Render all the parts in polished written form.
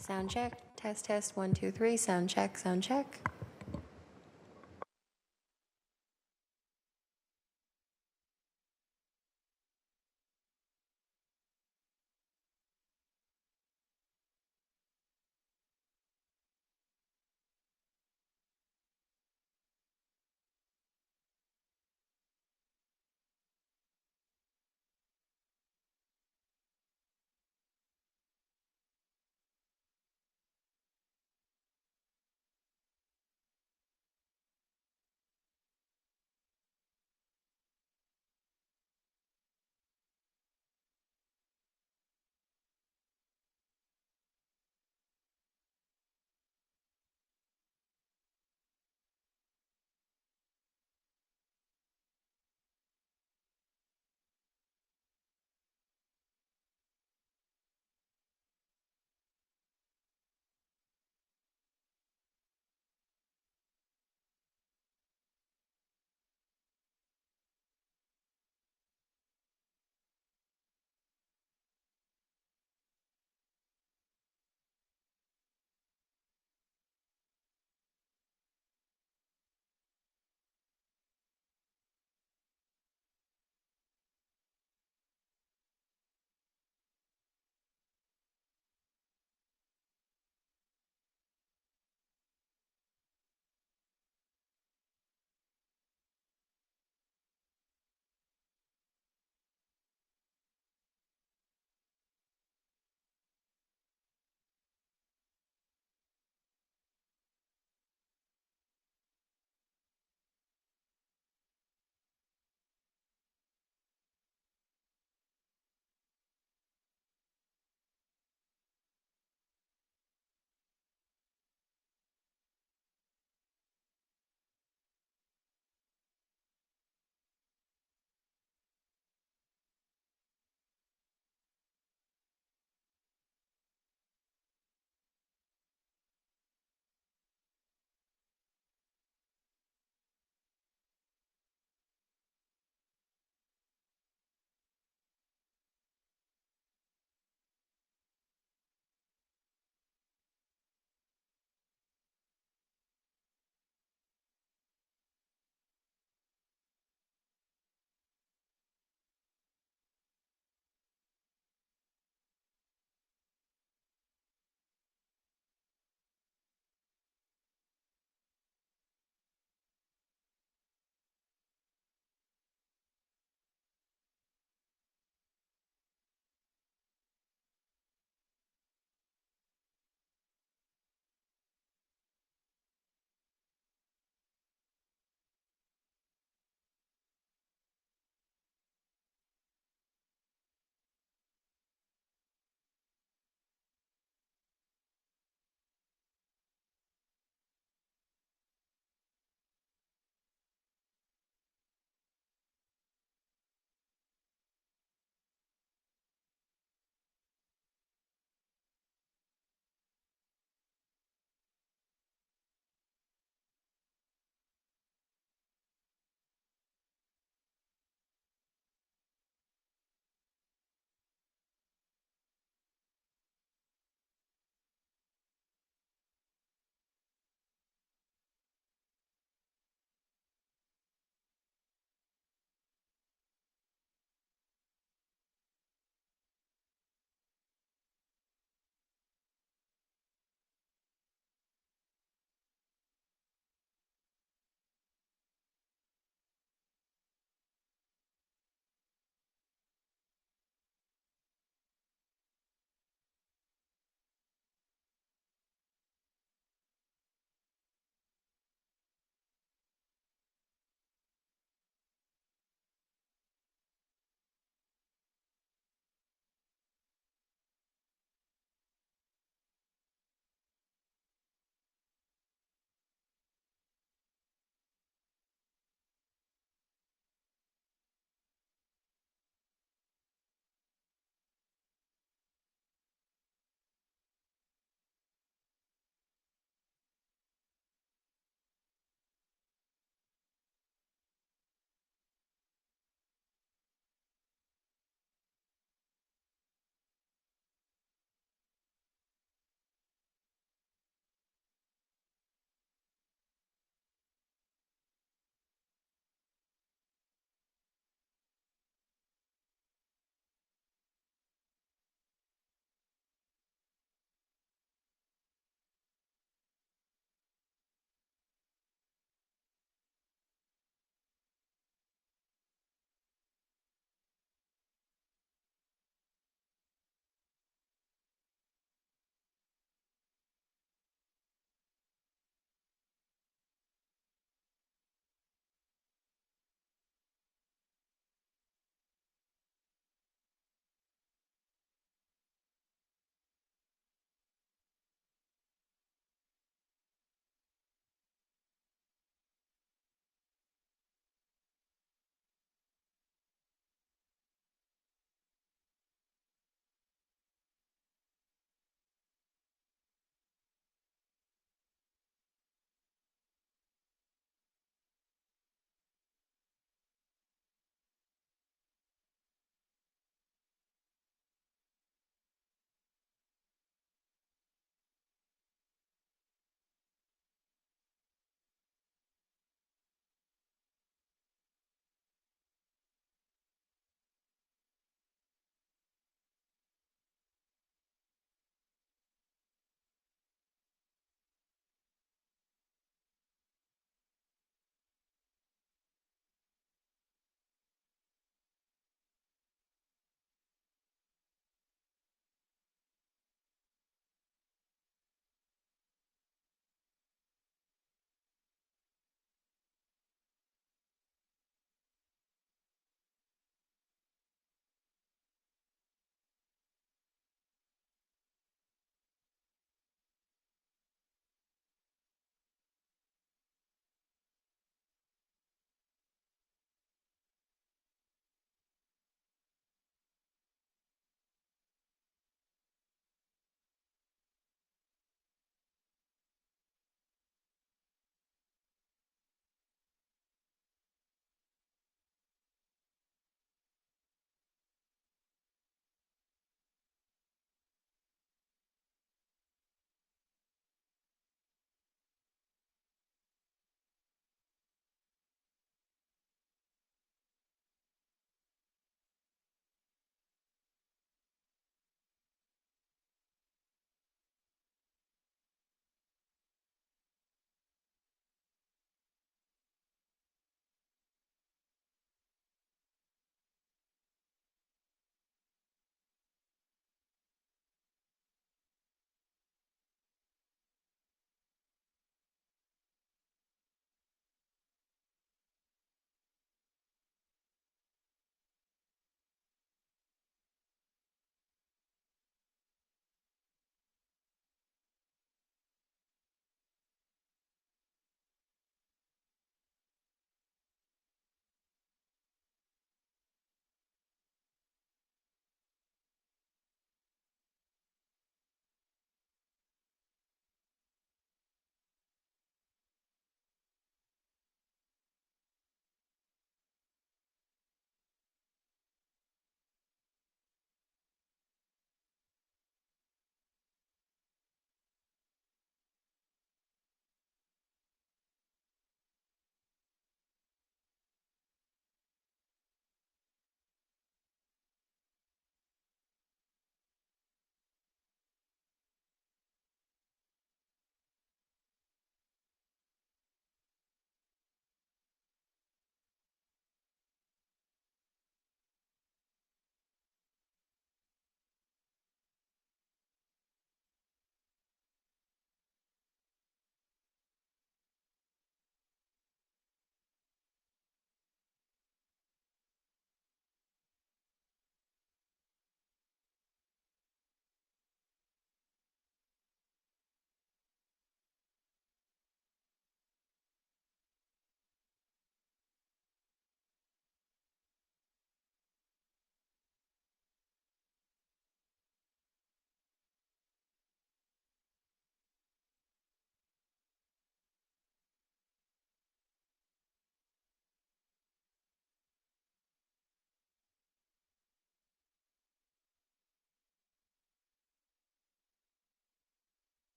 Sound check. Test, test. 1, 2, 3. Sound check, sound check.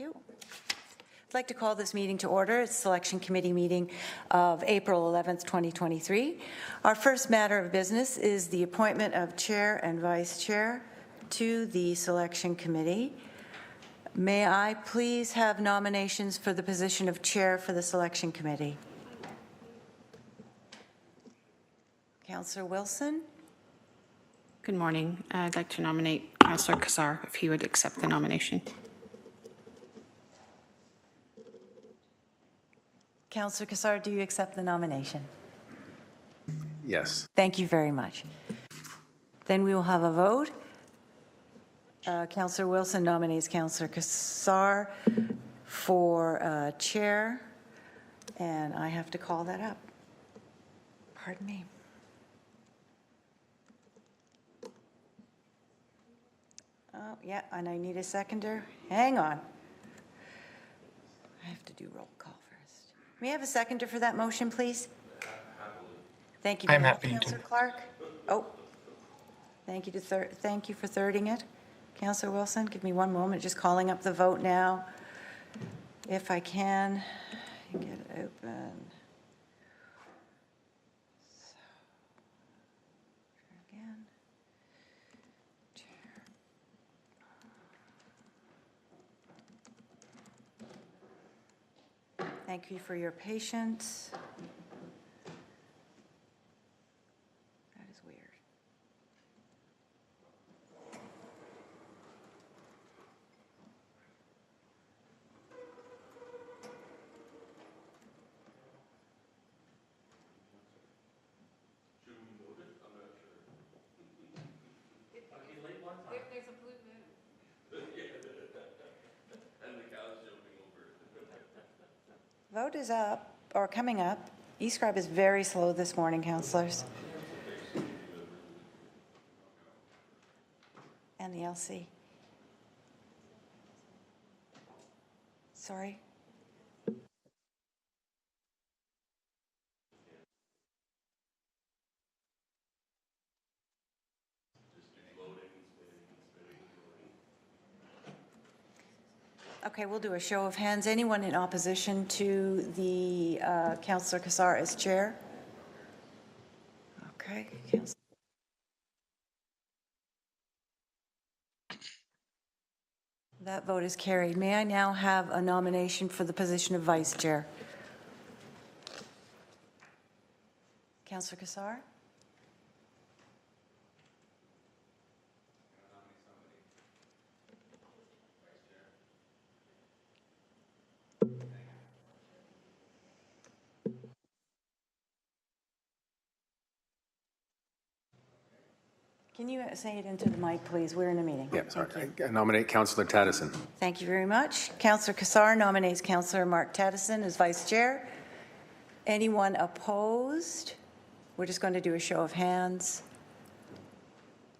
you. I'd like to call this meeting to order. It's Selection Committee meeting of April 11th, 2023. Our first matter of business is the appointment of Chair and Vice Chair to the Selection Committee. May I please have nominations for the position of Chair for the Selection Committee? Councillor Wilson. Good morning. I'd like to nominate Councillor Kassar if he would accept the nomination. Councillor Kassar, do you accept the nomination? Yes. Thank you very much. Then we will have a vote. Councillor Wilson nominates Councillor Kassar for chair, and I have to call that up. Pardon me. Oh, yeah, and I need a seconder. Hang on. I have to do roll call first. May I have a seconder for that motion, please? Thank you very much, Councillor Clark. Oh, thank you for thirding it. Councillor Wilson, give me one moment, just calling up the vote now. If I can get it open. So, again. Thank you for your patience. That is weird. Vote is up, or coming up. eScribe is very slow this morning, councillors. And the LC. Sorry. Okay, we'll do a show of hands. Anyone in opposition to the Councillor Kassar as chair? Okay, that vote is carried. May I now have a nomination for the position of vice chair? Councillor Kassar? Can you say it into the mic, please? We're in a meeting. Yeah, sorry. I nominate Councillor Taddison. Thank you very much. Councillor Kassar nominates Councillor Mark Taddison as vice chair. Anyone opposed? We're just going to do a show of hands.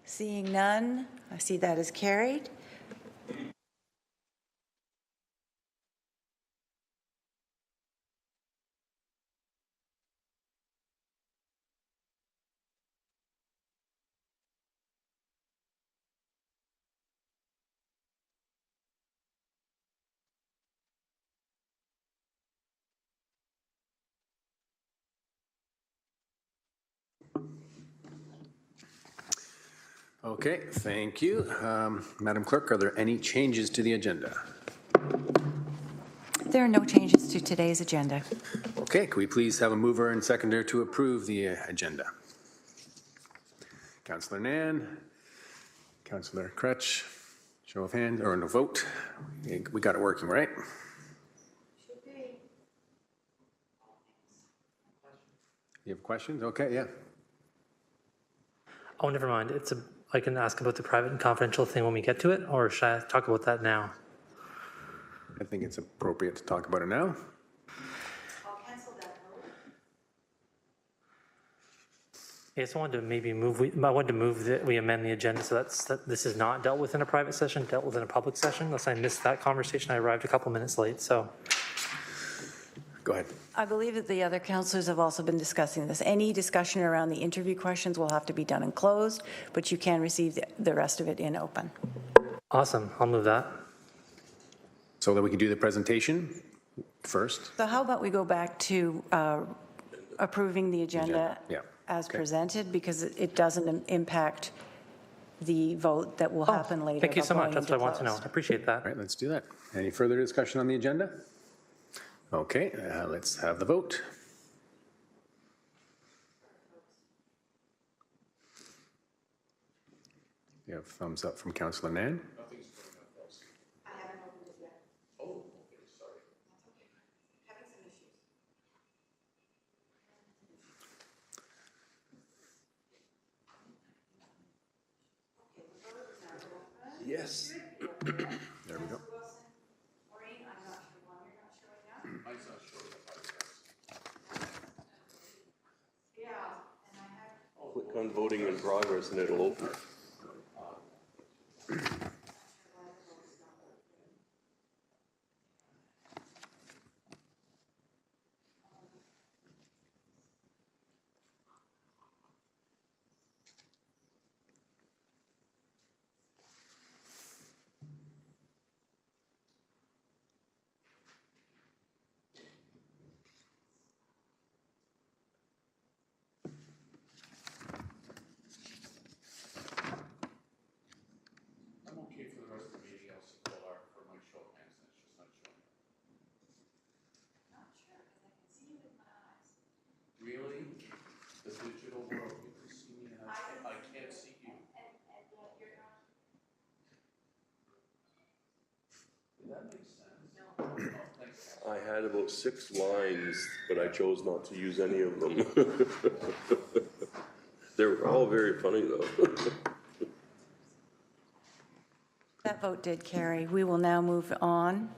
Seeing none, I see that is carried. Okay, thank you. Madam Clerk, are there any changes to the agenda? There are no changes to today's agenda. Okay, can we please have a mover and seconder to approve the agenda? Councillor Nan, Councillor Crutch, show of hands, or no vote. We got it working, right? Should be. You have questions? Okay, yeah. Oh, never mind. I can ask about the private and confidential thing when we get to it, or should I talk about that now? I think it's appropriate to talk about it now. I'll cancel that vote. Yes, I wanted to maybe move. I wanted to move that we amend the agenda so that this is not dealt with in a private session, dealt with in a public session. Unless I missed that conversation, I arrived a couple minutes late. So, Go ahead. I believe that the other councillors have also been discussing this. Any discussion around the interview questions will have to be done in closed, but you can receive the rest of it in open. awesome. I'll move that. so that we can do the presentation first. So how about we go back to approving the agenda Yeah. as Okay. presented, because it doesn't impact the vote that will happen later. Thank you so about much. going That's what I want to know. closed. I appreciate that. All right, let's do that. Any further discussion on the agenda? Okay, let's have the vote. You have thumbs up from Councillor Nan. Yes. There we go. Click on voting in progress and it'll open. I'm okay for the rest of the meeting, I'll support our, for my show of hands, that's just not showing up. Not sure, because I can see you with my eyes. Really? The digital world, you can see me and I can't see you. And you're not. Did that make sense? No. Oh, thanks. I had about 6 lines, but I chose not to use any of them. They were all very funny though. That vote did carry. We will now move on.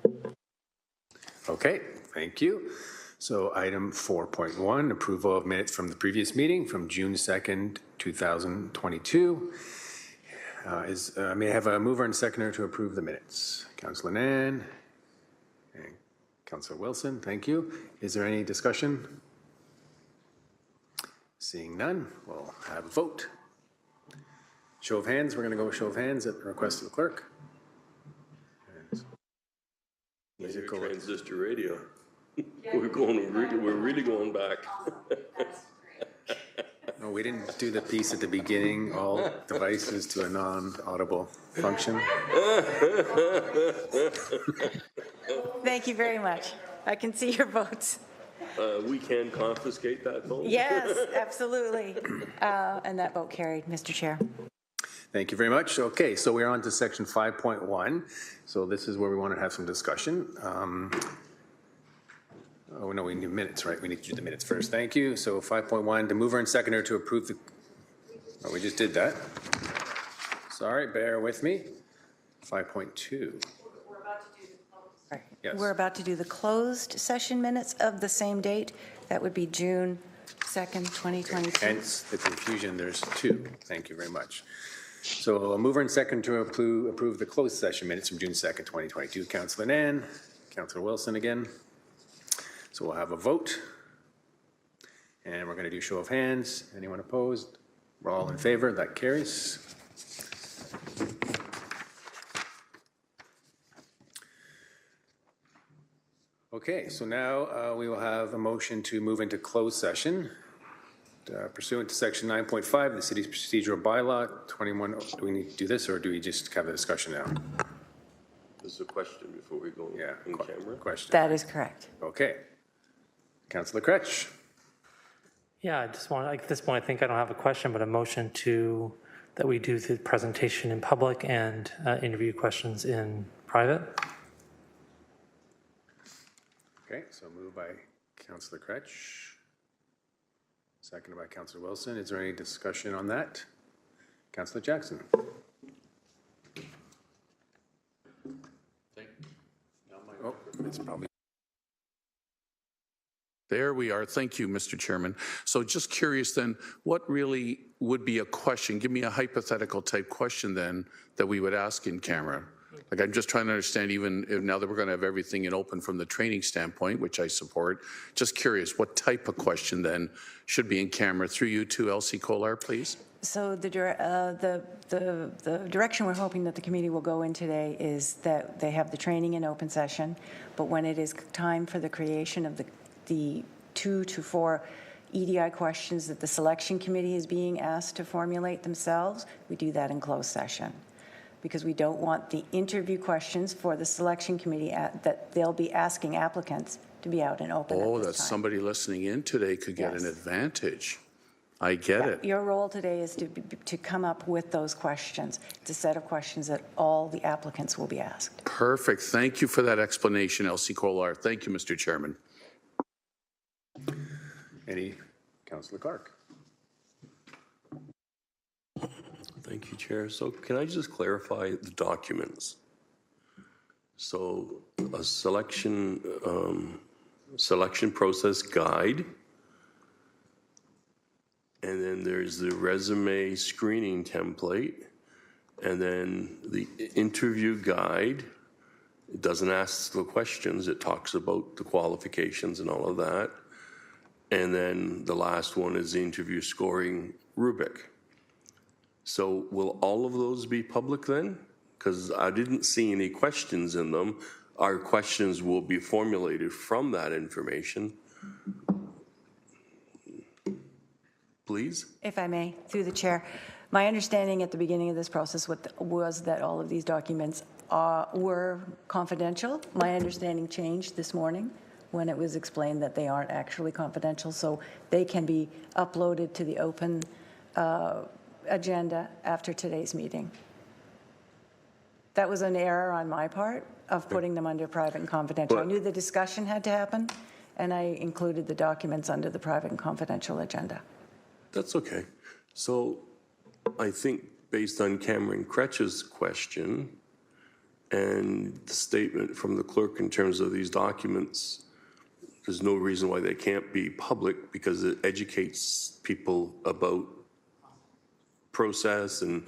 Okay, thank you. So item 4.1, approval of minutes from the previous meeting from June 2nd, 2022. May I have a mover and seconder to approve the minutes? Councillor Nan and Councillor Wilson, thank you. Is there any discussion? Seeing none, we'll have a vote. Show of hands, we're going to go with show of hands at the request of the clerk. Musical transistor radio. We're really going back. No, we didn't do the piece at the beginning, all devices to a non-audible function. Thank you very much. I can see your votes. We can confiscate that phone? Yes, absolutely. And that vote carried, Mr. Chair. Thank you very much. Okay, so we're on to section 5.1. So this is where we want to have some discussion. Oh, no, we need minutes, right? We need to do the minutes first. Thank you. So 5.1, the mover and seconder to approve the, oh, we just did that. Sorry, bear with me. 5.2. Yes. We're about to do the closed session minutes of the same date. That would be June 2nd, 2022. Hence the confusion, there's two. Thank you very much. So a mover and second to approve the closed session minutes from June 2nd, 2022. Councillor Nan, Councillor Wilson again. So we'll have a vote. And we're going to do show of hands. Anyone opposed? We're all in favor. That carries. Okay, so now we will have a motion to move into closed session. Pursuant to section 9.5 of the city's procedural bylaw 21, do we need to do this or do we just have a discussion now? This is a question before we go Yeah, in camera. question. That is correct. Okay. Councillor Kretsch. Yeah, I just want, at this point, I think I don't have a question, but a motion that we do the presentation in public and interview questions in private. Okay, so moved by Councillor Kretsch. Seconded by Councillor Wilson. Is there any discussion on that? Councillor Jackson. Oh, it's probably. There we are. Thank you, Mr. Chairman. So just curious then, what really would be a question? Give me a hypothetical type question then that we would ask in camera. Like, I'm just trying to understand, even if now that we're going to have everything in open from the training standpoint, which I support, just curious, what type of question then should be in camera? Through you to Elsie Kolar, please. So the direction we're hoping that the committee will go in today is that they have the training in open session, but when it is time for the creation of the 2 to 4 EDI questions that the selection committee is being asked to formulate themselves, we do that in closed session. Because we don't want the interview questions for the selection committee that they'll be asking applicants to be out and open Oh, at that this time. somebody listening in today could get an Yes. advantage. I get it. Your role today is to come up with those questions. It's a set of questions that all the applicants will be asked. Perfect. Thank you for that explanation, Elsie Kolar. Thank you, Mr. Chairman. Any, Councillor Clark? Thank you, Chair. So can I just clarify the documents? So a selection process guide, and then there's the resume screening template, and then the interview guide. It doesn't ask the questions, it talks about the qualifications and all of that. And then the last one is the interview scoring rubric. So will all of those be public then? Because I didn't see any questions in them. Our questions will be formulated from that information. Please? If I may, through the chair, my understanding at the beginning of this process was that all of these documents were confidential. My understanding changed this morning when it was explained that they aren't actually confidential, so they can be uploaded to the open agenda after today's meeting. That was an error on my part of putting them under private and confidential. I knew the discussion had to happen, and I included the documents under the private and confidential agenda. That's okay. So I think based on Cameron Kretsch's question and the statement from the clerk in terms of these documents, there's no reason why they can't be public because it educates people about process and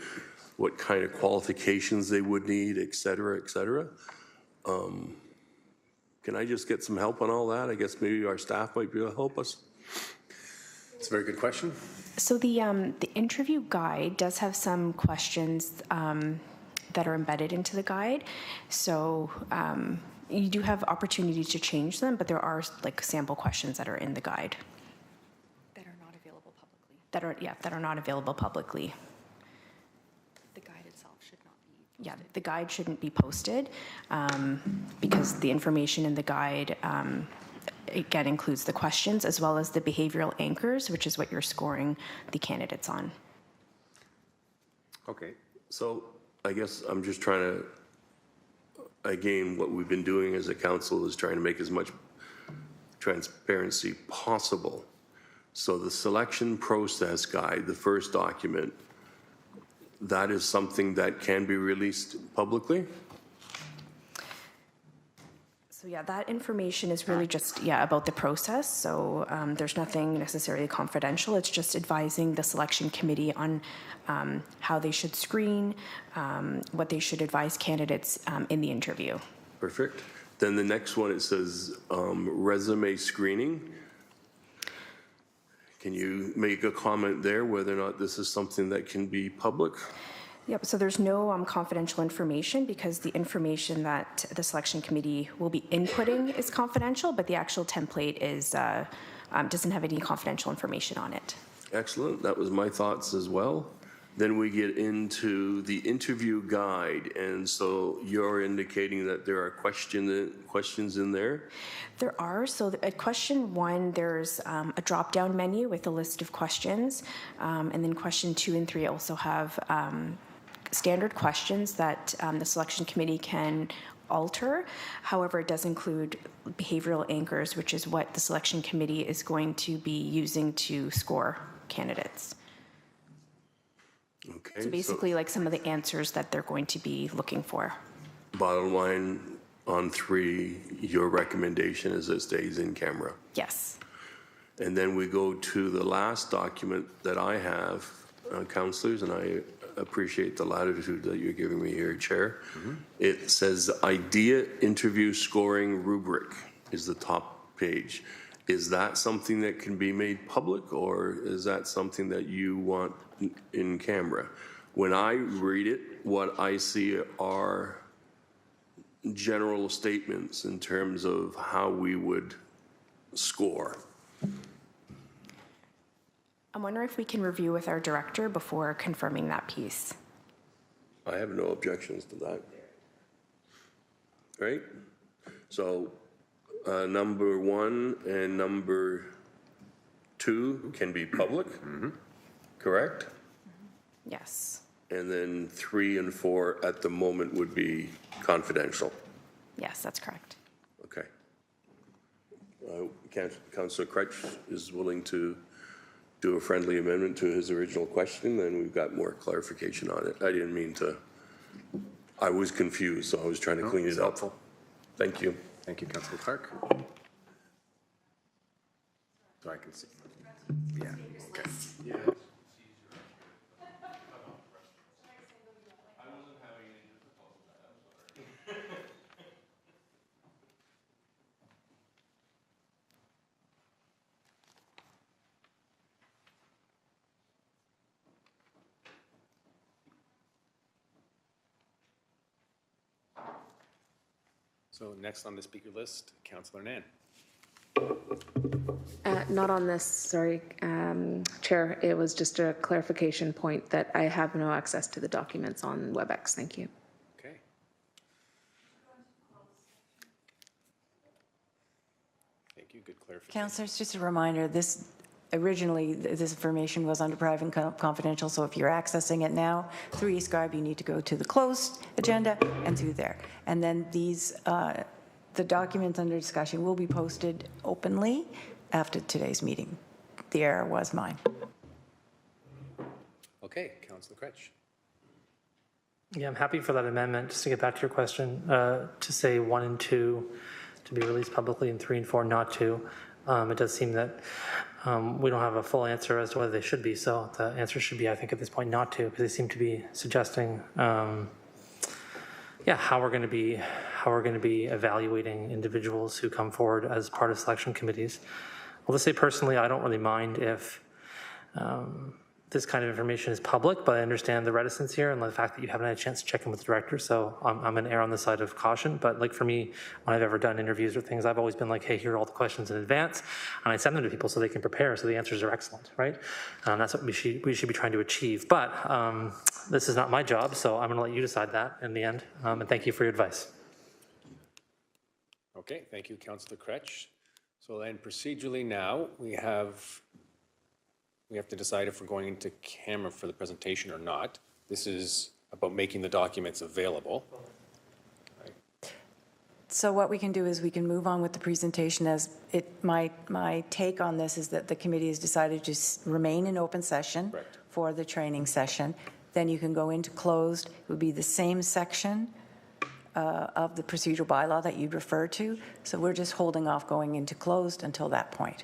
what kind of qualifications they would need, et cetera, et cetera. Can I just get some help on all that? I guess maybe our staff might be able to help us. It's a very good question. So the interview guide does have some questions that are embedded into the guide. So you do have opportunity to change them, but there are like sample questions that are in the guide. That are not available publicly. That are not available publicly. The guide itself should not be. Yeah, the guide shouldn't be posted because the information in the guide again includes the questions as well as the behavioral anchors, which is what you're scoring the candidates on. Okay. So I guess I'm just trying to, again, what we've been doing as a council is trying to make as much transparency possible. So the selection process guide, the first document, that is something that can be released publicly? So yeah, that information is really just, about the process. So there's nothing necessarily confidential. It's just advising the selection committee on how they should screen, what they should advise candidates in the interview. Perfect. Then the next one, it says resume screening. Can you make a comment there whether or not this is something that can be public? Yep, so there's no confidential information because the information that the selection committee will be inputting is confidential, but the actual template is doesn't have any confidential information on it. Excellent. That was my thoughts as well. Then we get into the interview guide, and so you're indicating that there are questions in there? There are. So at question 1, there's a drop-down menu with a list of questions, and then question 2 and 3 also have standard questions that the selection committee can alter. However, it does include behavioral anchors, which is what the selection committee is going to be using to score candidates. Okay. So basically like some of the answers that they're going to be looking for. Bottom line on 3, your recommendation is it stays in camera. Yes. And then we go to the last document that I have, councillors, and I appreciate the latitude that you're giving me here, Chair. It says IDEA interview scoring rubric is the top page. Is that something that can be made public, or is that something that you want in camera? When I read it, what I see are general statements in terms of how we would score. I'm wondering if we can review with our director before confirming that piece. I have no objections to that. Right? So number 1 and number 2 can be public, correct? Yes. And then 3 and 4 at the moment would be confidential. Yes, that's correct. Okay. Councillor Crutch is willing to do a friendly amendment to his original question, then we've got more clarification on it. I didn't mean to, I was confused, so I was trying to clean it up. Thank you. Thank you, Councillor Clark. So I can see. Yeah, okay. So next on the speaker list, Councillor Nan. Not on this, sorry, Chair. It was just a clarification point that I have no access to the documents on WebEx. Thank you. Okay. Thank you. Good clarification. Councillors, just a reminder, originally, this information was under private and confidential, so if you're accessing it now through eScribe, you need to go to the closed agenda and through there. And then the documents under discussion will be posted openly after today's meeting. The error was mine. Okay, Councillor Crutch. Yeah, I'm happy for that amendment. Just to get back to your question, to say 1 and 2 to be released publicly and 3 and 4 not to. It does seem that we don't have a full answer as to whether they should be. So the answer should be, I think, at this point, not to, because they seem to be suggesting, how we're going to be evaluating individuals who come forward as part of selection committees. Well, to say personally, I don't really mind if this kind of information is public, but I understand the reticence here and the fact that you haven't had a chance to check in with the director. So I'm going to err on the side of caution. But like for me, when I've ever done interviews or things, I've always been like, hey, here are all the questions in advance. And I send them to people so they can prepare, so the answers are excellent, right? That's what we should be trying to achieve. But this is not my job, so I'm going to let you decide that in the end. And thank you for your advice. Okay, thank you, Councillor Crutch. So then procedurally now, we have to decide if we're going into camera for the presentation or not. This is about making the documents available. Right. So what we can do is we can move on with the presentation as my take on this is that the committee has decided to remain in open session for the training session. Then you can go into closed. It would be the same section of the procedural bylaw that you'd refer to. So we're just holding off going into closed until that point.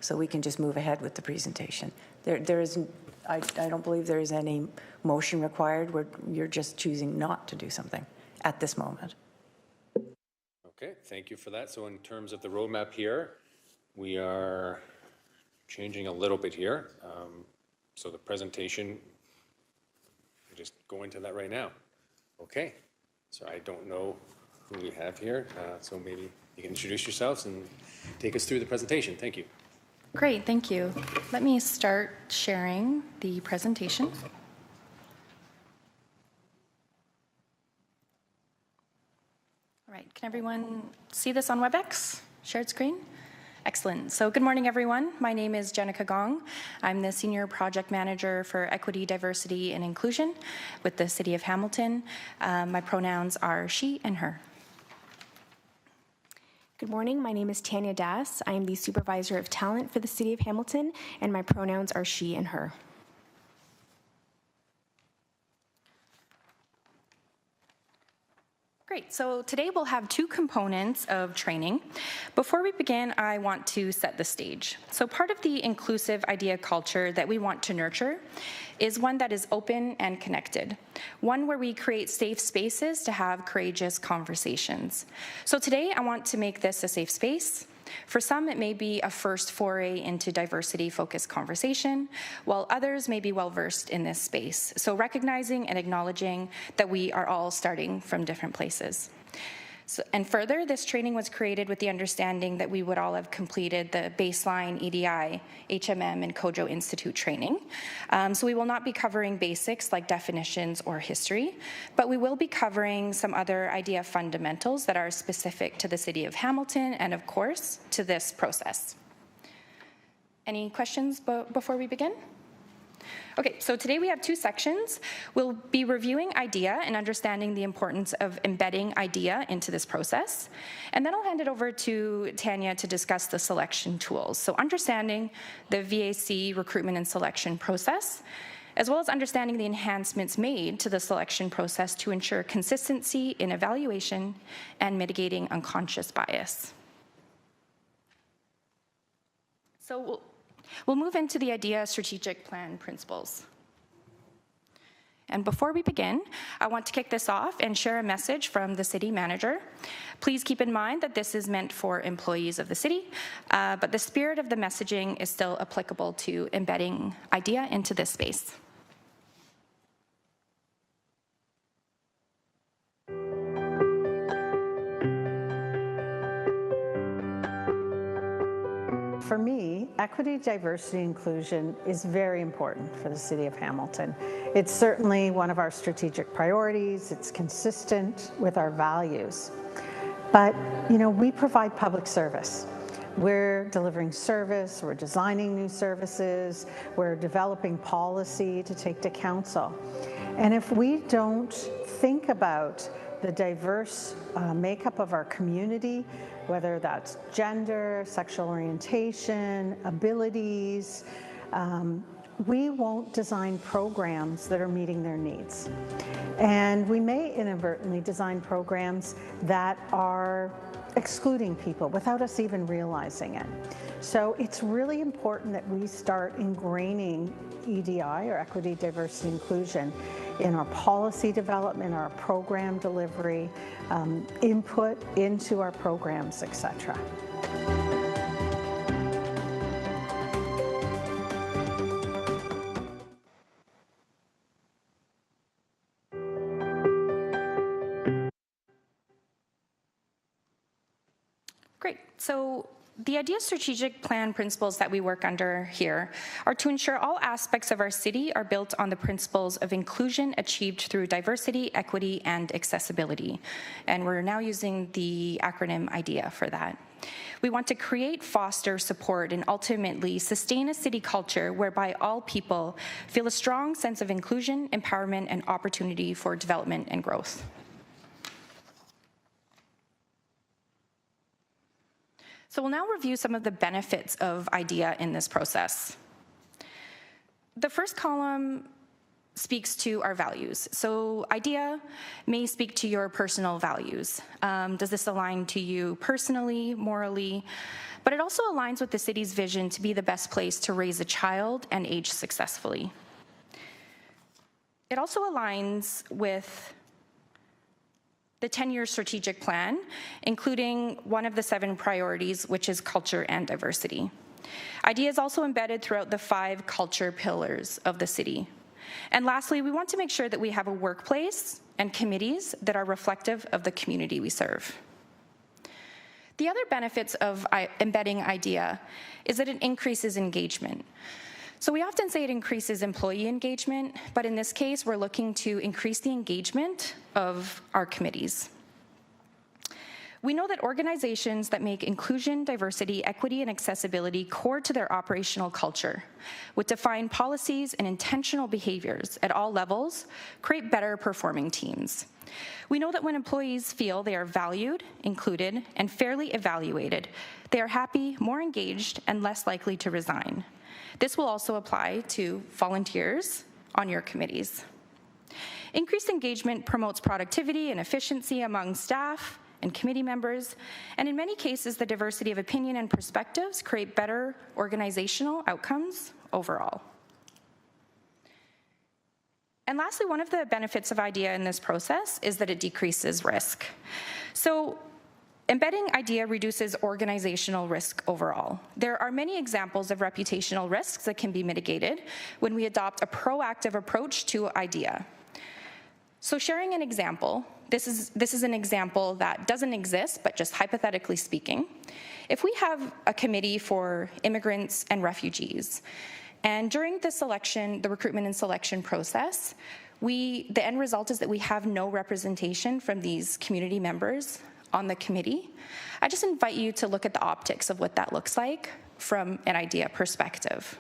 So we can just move ahead with the presentation. There isn't, I don't believe there is any motion required where you're just choosing not to do something at this moment. Okay, thank you for that. So in terms of the roadmap here, we are changing a little bit here. So the presentation, we just go into that right now. Okay, so I don't know who we have here. So maybe you can introduce yourselves and take us through the presentation. Thank you. Great, thank you. Let me start sharing the presentation. All right, can everyone see this on WebEx? Shared screen? Excellent. So good morning, everyone. My name is Jenica Gong. I'm the Senior Project Manager for Equity, Diversity, and Inclusion with the City of Hamilton. My pronouns are she and her. Good morning. My name is Tanya Das. I am the Supervisor of Talent for the City of Hamilton, and my pronouns are she and her. Great, so today we'll have two components of training. Before we begin, I want to set the stage. So part of the inclusive idea culture that we want to nurture is one that is open and connected, one where we create safe spaces to have courageous conversations. So today I want to make this a safe space. For some, it may be a first foray into diversity-focused conversation, while others may be well-versed in this space. So recognizing and acknowledging that we are all starting from different places. And further, this training was created with the understanding that we would all have completed the baseline EDI, HMM, and COJO Institute training. So we will not be covering basics like definitions or history, but we will be covering some other IDEA fundamentals that are specific to the City of Hamilton and, of course, to this process. Any questions before we begin? Okay, so today we have two sections. We'll be reviewing IDEA and understanding the importance of embedding IDEA into this process. And then I'll hand it over to Tanya to discuss the selection tools. So understanding the VAC recruitment and selection process, as well as understanding the enhancements made to the selection process to ensure consistency in evaluation and mitigating unconscious bias. So we'll move into the IDEA strategic plan principles. And before we begin, I want to kick this off and share a message from the city manager. Please keep in mind that this is meant for employees of the city, but the spirit of the messaging is still applicable to embedding IDEA into this space. For me, equity, diversity, inclusion is very important for the City of Hamilton. It's certainly one of our strategic priorities. It's consistent with our values. But, we provide public service. We're delivering service, we're designing new services, we're developing policy to take to council. And if we don't think about the diverse makeup of our community, whether that's gender, sexual orientation, abilities, we won't design programs that are meeting their needs. And we may inadvertently design programs that are excluding people without us even realizing it. So it's really important that we start ingraining EDI, or equity, diversity, inclusion, in our policy development, our program delivery, input into our programs, etc. Great. So the IDEA strategic plan principles that we work under here are to ensure all aspects of our city are built on the principles of inclusion achieved through diversity, equity, and accessibility. And we're now using the acronym IDEA for that. We want to create, foster, support, and ultimately sustain a city culture whereby all people feel a strong sense of inclusion, empowerment, and opportunity for development and growth. So we'll now review some of the benefits of IDEA in this process. The first column speaks to our values. So IDEA may speak to your personal values. Does this align to you personally, morally? But it also aligns with the city's vision to be the best place to raise a child and age successfully. It also aligns with the 10-year strategic plan, including one of the 7 priorities, which is culture and diversity. IDEA is also embedded throughout the 5 culture pillars of the city. And lastly, we want to make sure that we have a workplace and committees that are reflective of the community we serve. The other benefits of embedding IDEA is that it increases engagement. So we often say it increases employee engagement, but in this case, we're looking to increase the engagement of our committees. We know that organizations that make inclusion, diversity, equity, and accessibility core to their operational culture, with defined policies and intentional behaviors at all levels, create better performing teams. We know that when employees feel they are valued, included, and fairly evaluated, they are happy, more engaged, and less likely to resign. This will also apply to volunteers on your committees. Increased engagement promotes productivity and efficiency among staff and committee members, and in many cases, the diversity of opinion and perspectives create better organizational outcomes overall. And lastly, one of the benefits of IDEA in this process is that it decreases risk. So embedding IDEA reduces organizational risk overall. There are many examples of reputational risks that can be mitigated when we adopt a proactive approach to IDEA. So sharing an example, this is an example that doesn't exist, but just hypothetically speaking. If we have a committee for immigrants and refugees, and during the recruitment and selection process, the end result is that we have no representation from these community members on the committee. I just invite you to look at the optics of what that looks like from an IDEA perspective.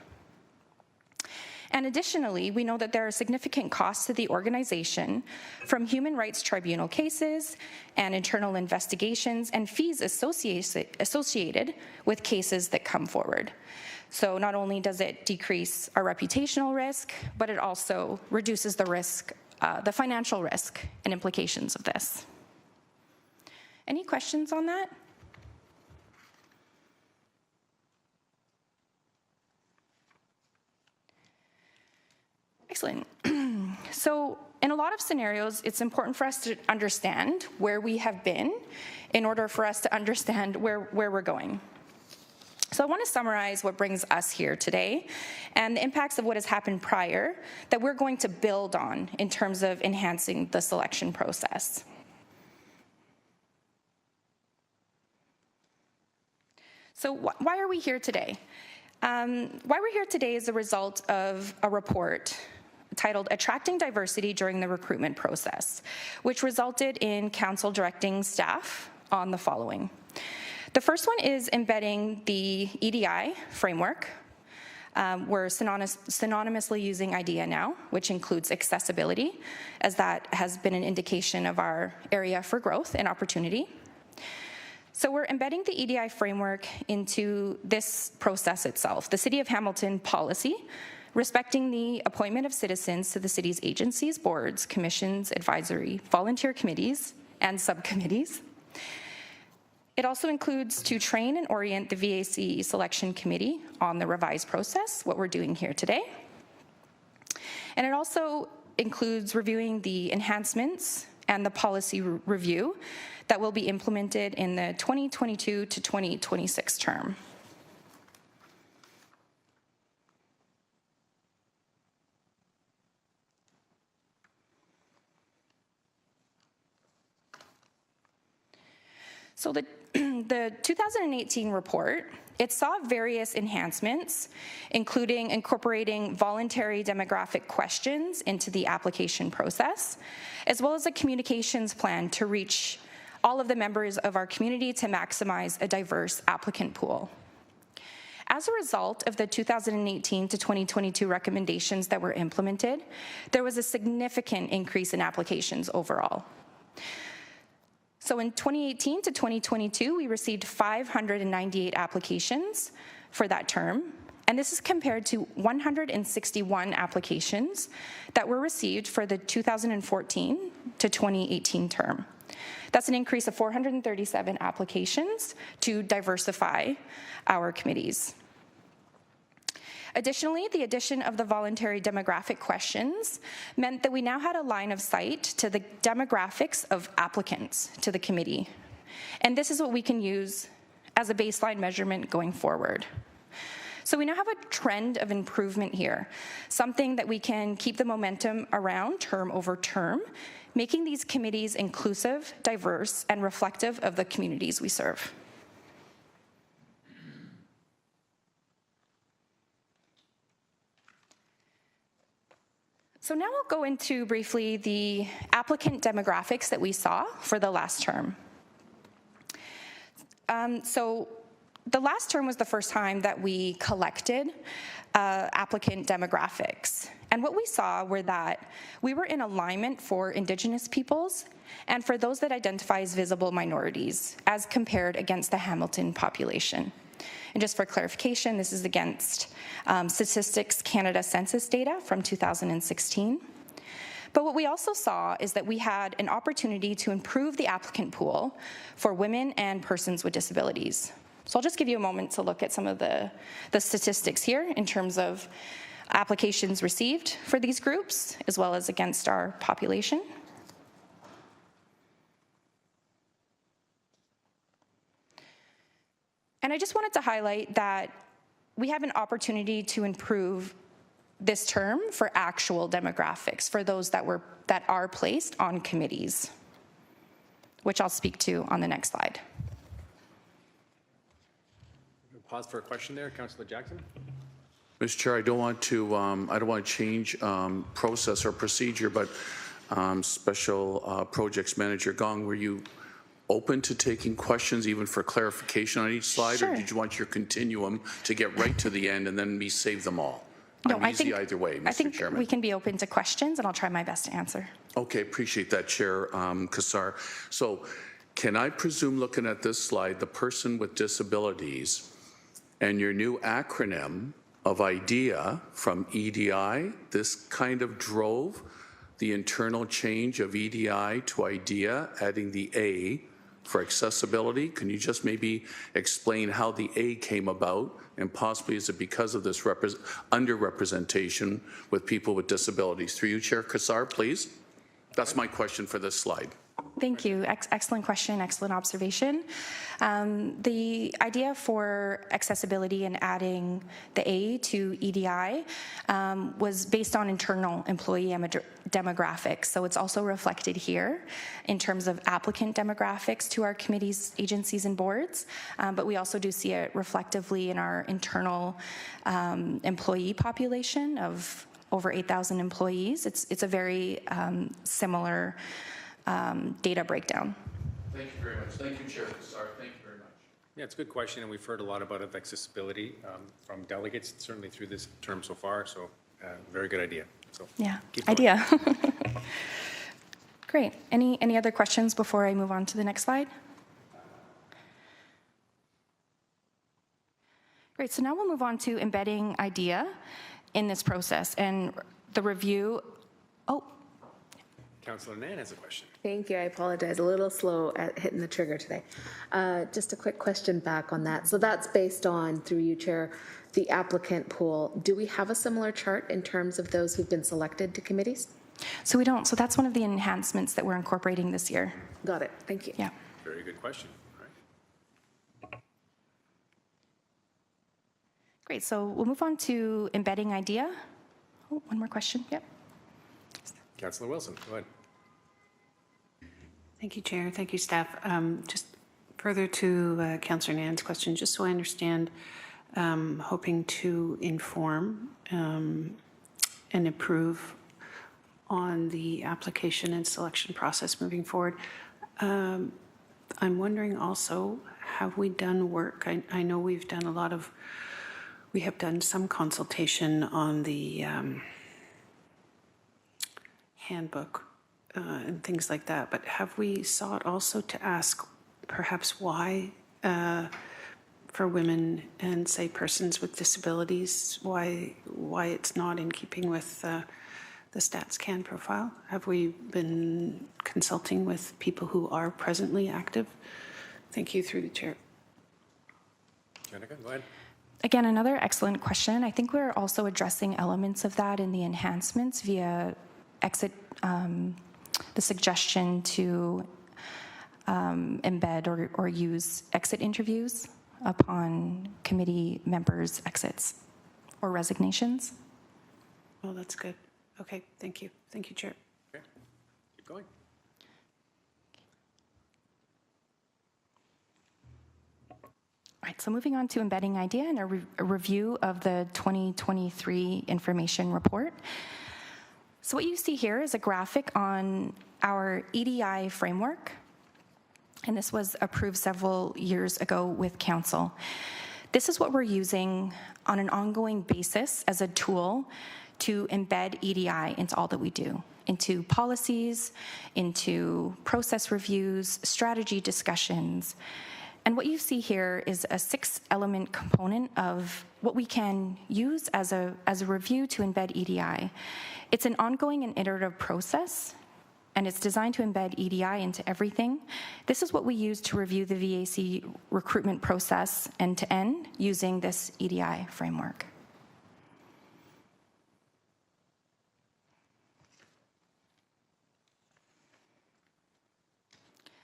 And additionally, we know that there are significant costs to the organization from human rights tribunal cases and internal investigations and fees associated with cases that come forward. So not only does it decrease our reputational risk, but it also reduces the risk, the financial risk and implications of this. Any questions on that? Excellent. So in a lot of scenarios, it's important for us to understand where we have been in order for us to understand where we're going. So I want to summarize what brings us here today and the impacts of what has happened prior that we're going to build on in terms of enhancing the selection process. So why are we here today? Why we're here today is a result of a report titled Attracting Diversity During the Recruitment Process, which resulted in council directing staff on the following. The first one is embedding the EDI framework. We're synonymously using IDEA now, which includes accessibility, as that has been an indication of our area for growth and opportunity. So we're embedding the EDI framework into this process itself, the City of Hamilton policy, respecting the appointment of citizens to the city's agencies, boards, commissions, advisory, volunteer committees, and subcommittees. It also includes to train and orient the VAC Selection Committee on the revised process, what we're doing here today. And it also includes reviewing the enhancements and the policy review that will be implemented in the 2022 to 2026 term. So the 2018 report, it saw various enhancements, including incorporating voluntary demographic questions into the application process, as well as a communications plan to reach all of the members of our community to maximize a diverse applicant pool. As a result of the 2018 to 2022 recommendations that were implemented, there was a significant increase in applications overall. So in 2018 to 2022, we received 598 applications for that term, and this is compared to 161 applications that were received for the 2014 to 2018 term. That's an increase of 437 applications to diversify our committees. Additionally, the addition of the voluntary demographic questions meant that we now had a line of sight to the demographics of applicants to the committee. And this is what we can use as a baseline measurement going forward. So we now have a trend of improvement here, something that we can keep the momentum around term over term, making these committees inclusive, diverse, and reflective of the communities we serve. So now I'll go into briefly the applicant demographics that we saw for the last term. So the last term was the first time that we collected applicant demographics. And what we saw were that we were in alignment for Indigenous peoples and for those that identify as visible minorities as compared against the Hamilton population. And just for clarification, this is against Statistics Canada census data from 2016. But what we also saw is that we had an opportunity to improve the applicant pool for women and persons with disabilities. So I'll just give you a moment to look at some of the statistics here in terms of applications received for these groups, as well as against our population. And I just wanted to highlight that we have an opportunity to improve this term for actual demographics, for those that are placed on committees, which I'll speak to on the next slide. Pause for a question there, Councillor Jackson. Mr. Chair, I don't want to change process or procedure, but Special Projects Manager Gong, were you open to taking questions even for clarification on each slide? Sure. Or did you want your continuum to get right to the end and then me save them all? No, I'm easy either way, Mr. I think Chairman. we can be open to questions, and I'll try my best to answer. Okay, appreciate that, Chair Kassar. So can I presume, looking at this slide, the person with disabilities and your new acronym of IDEA from EDI, this kind of drove the internal change of EDI to IDEA, adding the A for accessibility? Can you just maybe explain how the A came about, and possibly is it because of this underrepresentation with people with disabilities? Through you, Chair Kassar, please. That's my question for this slide. Thank you. Excellent question, excellent observation. The idea for accessibility and adding the A to EDI was based on internal employee demographics. So it's also reflected here in terms of applicant demographics to our committees, agencies, and boards. But we also do see it reflectively in our internal employee population of over 8,000 employees. It's a very similar data breakdown. Thank you very much. Thank you, Chair Kassar. Thank you very much. Yeah, it's a good question, and we've heard a lot about accessibility from delegates, certainly through this term so far, so very good idea. So Yeah, keep going. idea. Great. Any other questions before I move on to the next slide? Great, so now we'll move on to embedding IDEA in this process and the review. Oh. Councillor Nan has a question. Thank you. I apologize. A little slow at hitting the trigger today. Just a quick question back on that. So that's based on, through you, Chair, the applicant pool. Do we have a similar chart in terms of those who've been selected to committees? So we don't. So that's one of the enhancements that we're incorporating this year. Got it. Thank you. Yeah. Very good question. All right. Great. So we'll move on to embedding IDEA. Oh, one more question. Yep. Councillor Wilson, go ahead. Thank you, Chair. Thank you, staff. Just further to Councillor Nan's question, just so I understand, hoping to inform and improve on the application and selection process moving forward. I'm wondering also, have we done work? I know we have done some consultation on the handbook and things like that, but have we sought also to ask perhaps why for women and say persons with disabilities, why it's not in keeping with the StatsCan profile? Have we been consulting with people who are presently active? Thank you, through the chair. Jenica, go ahead. Again, another excellent question. I think we're also addressing elements of that in the enhancements via exit, the suggestion to embed or use exit interviews upon committee members' exits or resignations. Oh, that's good. Okay, thank you. Thank you, Chair. Okay, keep going. All right, so moving on to embedding IDEA and a review of the 2023 information report. So what you see here is a graphic on our EDI framework, and this was approved several years ago with Council. This is what we're using on an ongoing basis as a tool to embed EDI into all that we do, into policies, into process reviews, strategy discussions. And what you see here is a 6-element component of what we can use as a review to embed EDI. It's an ongoing and iterative process, and it's designed to embed EDI into everything. This is what we use to review the VAC recruitment process end to end using this EDI framework.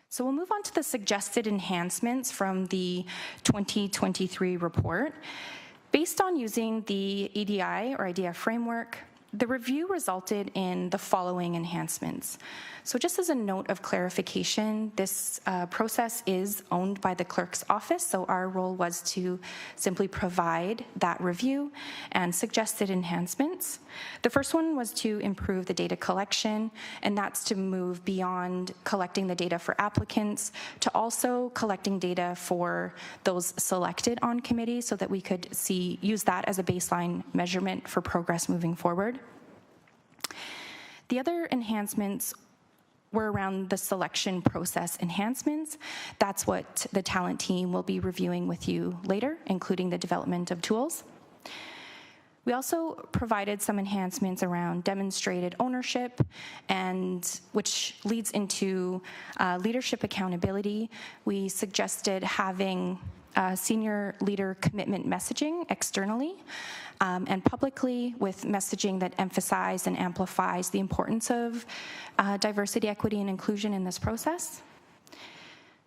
So we'll move on to the suggested enhancements from the 2023 report. Based on using the EDI or IDEA framework, the review resulted in the following enhancements. So just as a note of clarification, this process is owned by the clerk's office, so our role was to simply provide that review and suggested enhancements. The first one was to improve the data collection, and that's to move beyond collecting the data for applicants to also collecting data for those selected on committee so that we could use that as a baseline measurement for progress moving forward. The other enhancements were around the selection process enhancements. That's what the talent team will be reviewing with you later, including the development of tools. We also provided some enhancements around demonstrated ownership, and which leads into leadership accountability. We suggested having senior leader commitment messaging externally and publicly, with messaging that emphasizes and amplifies the importance of diversity, equity, and inclusion in this process.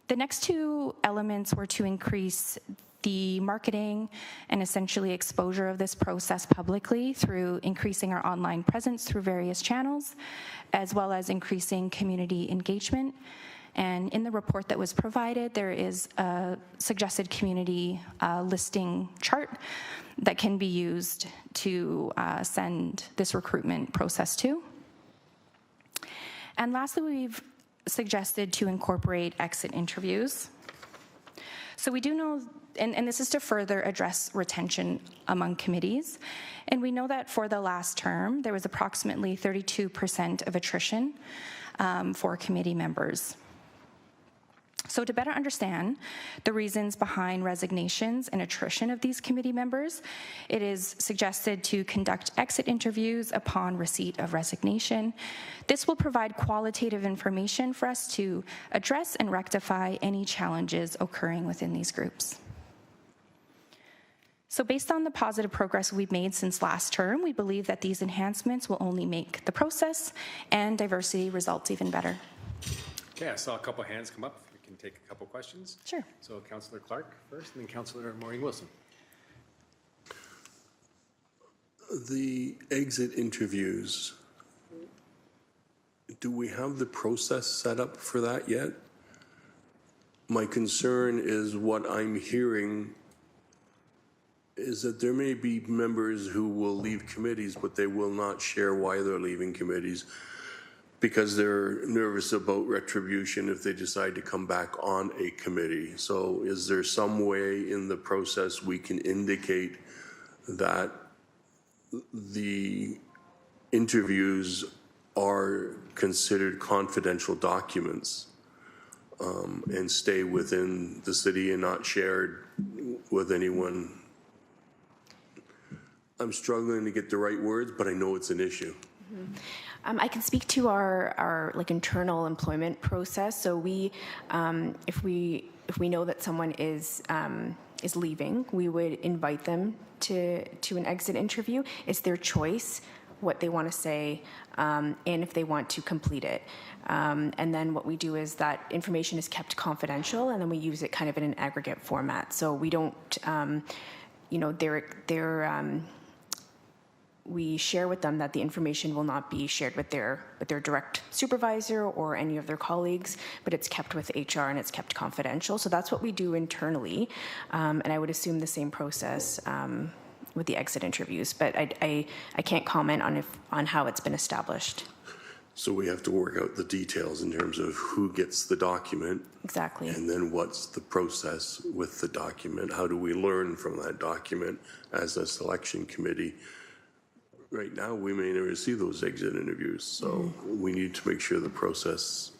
The next two elements were to increase the marketing and essentially exposure of this process publicly through increasing our online presence through various channels, as well as increasing community engagement. And in the report that was provided, there is a suggested community listing chart that can be used to send this recruitment process to. And lastly, we've suggested to incorporate exit interviews. So we do know, and this is to further address retention among committees, and we know that for the last term, there was approximately 32% of attrition for committee members. So to better understand the reasons behind resignations and attrition of these committee members, it is suggested to conduct exit interviews upon receipt of resignation. This will provide qualitative information for us to address and rectify any challenges occurring within these groups. So based on the positive progress we've made since last term, we believe that these enhancements will only make the process and diversity results even better. Okay, I saw a couple hands come up. Can take a couple questions. Sure. So Councillor Clark first, and then Councillor Maureen Wilson. The exit interviews, do we have the process set up for that yet? My concern is what I'm hearing is that there may be members who will leave committees, but they will not share why they're leaving committees, because they're nervous about retribution if they decide to come back on a committee. So is there some way in the process we can indicate that the interviews are considered confidential documents and stay within the city and not shared with anyone? I'm struggling to get the right words, but I know it's an issue. Mm-hmm. I can speak to our internal employment process. So we, if we know that someone is leaving, we would invite them to an exit interview. It's their choice what they want to say and if they want to complete it. And then what we do is that information is kept confidential, and then we use it kind of in an aggregate format. So we don't, we share with them that the information will not be shared with their direct supervisor or any of their colleagues, but it's kept with HR and it's kept confidential. So that's what we do internally, and I would assume the same process with the exit interviews. But I can't comment on how it's been established. So we have to work out the details in terms of who gets the document. Exactly. And then what's the process with the document? How do we learn from that document as a selection committee? Right now, we may never see those exit interviews, so we need to make sure the process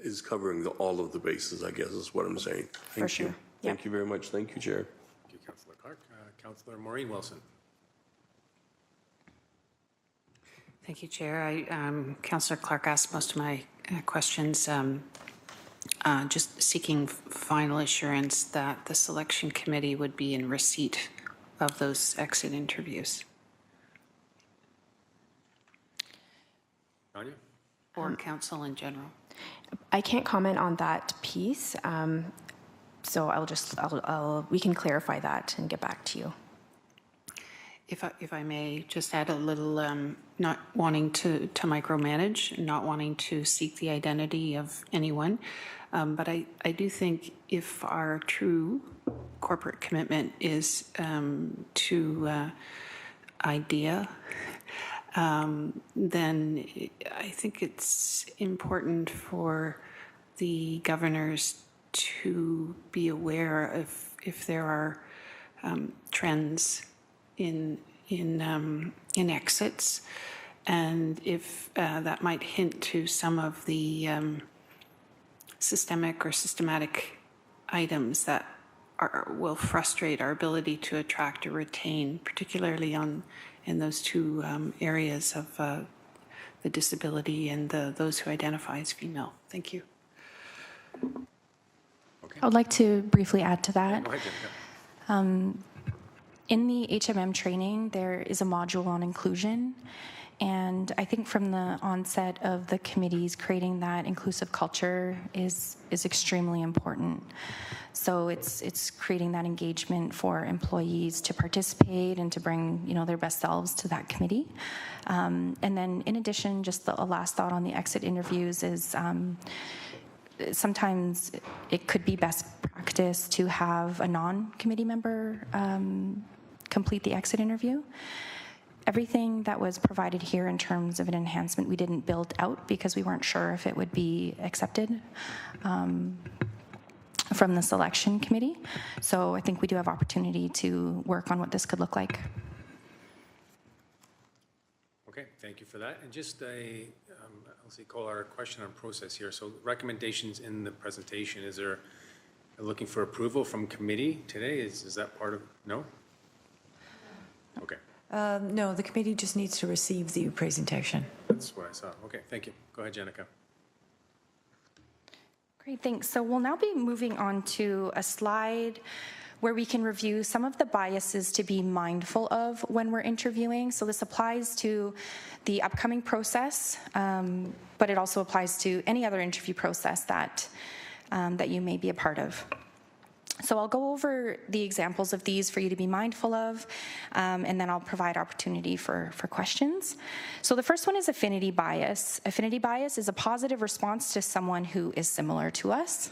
is covering all of the bases, I guess is what I'm saying. Thank sure. you. Thank you very much. Thank you, Chair. Thank you, Councillor Clark. Councillor Maureen Wilson. Thank you, Chair. Councillor Clark asked most of my questions. Just seeking final assurance that the selection committee would be in receipt of those exit interviews. Tanya? Or council in general. I can't comment on that piece, so we can clarify that and get back to you. If I may just add a little, not wanting to micromanage, not wanting to seek the identity of anyone, but I do think if our true corporate commitment is to IDEA, then I think it's important for the governors to be aware of if there are trends in exits, and if that might hint to some of the systemic or systematic items that will frustrate our ability to attract or retain, particularly in those two areas of the disability and those who identify as female. Thank you. Okay. I would like to briefly add to that. Go ahead, Jen. In the HMM training, there is a module on inclusion. And I think from the onset of the committees, creating that inclusive culture is extremely important. So it's creating that engagement for employees to participate and to bring their best selves to that committee. And then in addition, just a last thought on the exit interviews is sometimes it could be best practice to have a non-committee member complete the exit interview. Everything that was provided here in terms of an enhancement, we didn't build out because we weren't sure if it would be accepted from the selection committee. So I think we do have opportunity to work on what this could look like. Okay, thank you for that. And just Elsie Kolar, question on process here. So recommendations in the presentation, is there looking for approval from committee today? Is that part of, no? Okay. No, the committee just needs to receive the presentation. That's what I saw. Okay, thank you. Go ahead, Jenica. Great, thanks. So we'll now be moving on to a slide where we can review some of the biases to be mindful of when we're interviewing. So this applies to the upcoming process, but it also applies to any other interview process that you may be a part of. So I'll go over the examples of these for you to be mindful of, and then I'll provide opportunity for questions. So the first one is affinity bias. Affinity bias is a positive response to someone who is similar to us.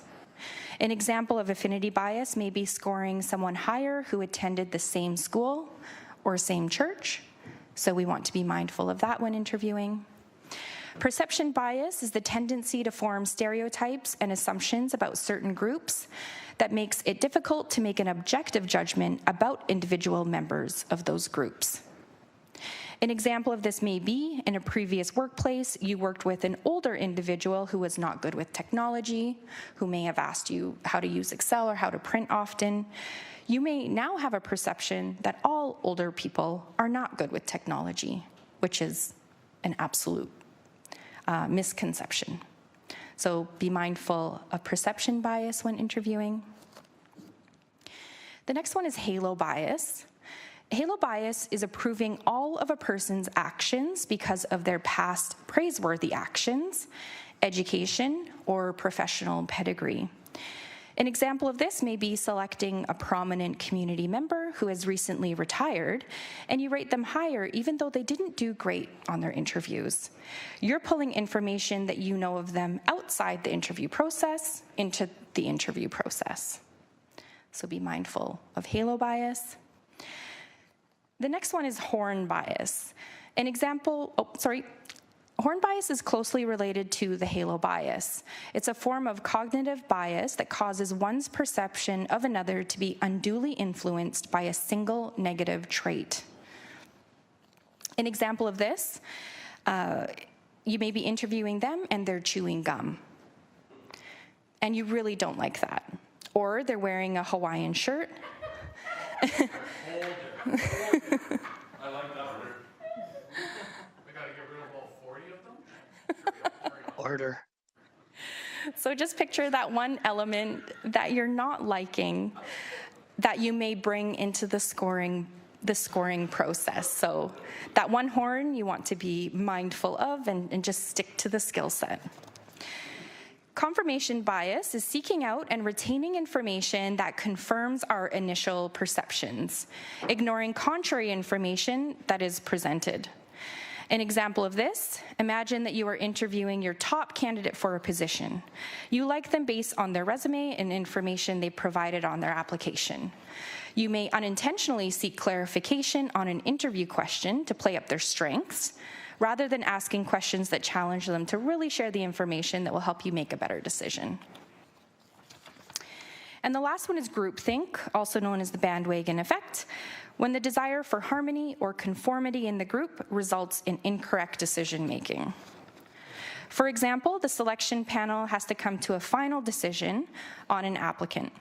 An example of affinity bias may be scoring someone higher who attended the same school or same church. So we want to be mindful of that when interviewing. Perception bias is the tendency to form stereotypes and assumptions about certain groups that makes it difficult to make an objective judgment about individual members of those groups. An example of this may be, in a previous workplace, you worked with an older individual who was not good with technology, who may have asked you how to use Excel or how to print often. You may now have a perception that all older people are not good with technology, which is an absolute misconception. So be mindful of perception bias when interviewing. The next one is halo bias. Halo bias is approving all of a person's actions because of their past praiseworthy actions, education, or professional pedigree. An example of this may be selecting a prominent community member who has recently retired, and you rate them higher even though they didn't do great on their interviews. You're pulling information that you know of them outside the interview process into the interview process. So be mindful of halo bias. The next one is horn bias. An example, horn bias is closely related to the halo bias. It's a form of cognitive bias that causes one's perception of another to be unduly influenced by a single negative trait. An example of this, you may be interviewing them and they're chewing gum. and you really don't like that. Or they're wearing a Hawaiian shirt. I like that order. We gotta get rid of all 40 of them? Order. So just picture that one element that you're not liking that you may bring into the scoring process. So that one horn you want to be mindful of and just stick to the skill set. Confirmation bias is seeking out and retaining information that confirms our initial perceptions, ignoring contrary information that is presented. An example of this, imagine that you are interviewing your top candidate for a position. You like them based on their resume and information they provided on their application. You may unintentionally seek clarification on an interview question to play up their strengths, rather than asking questions that challenge them to really share the information that will help you make a better decision. And the last one is groupthink, also known as the bandwagon effect, when the desire for harmony or conformity in the group results in incorrect decision-making. For example, the selection panel has to come to a final decision on an applicant.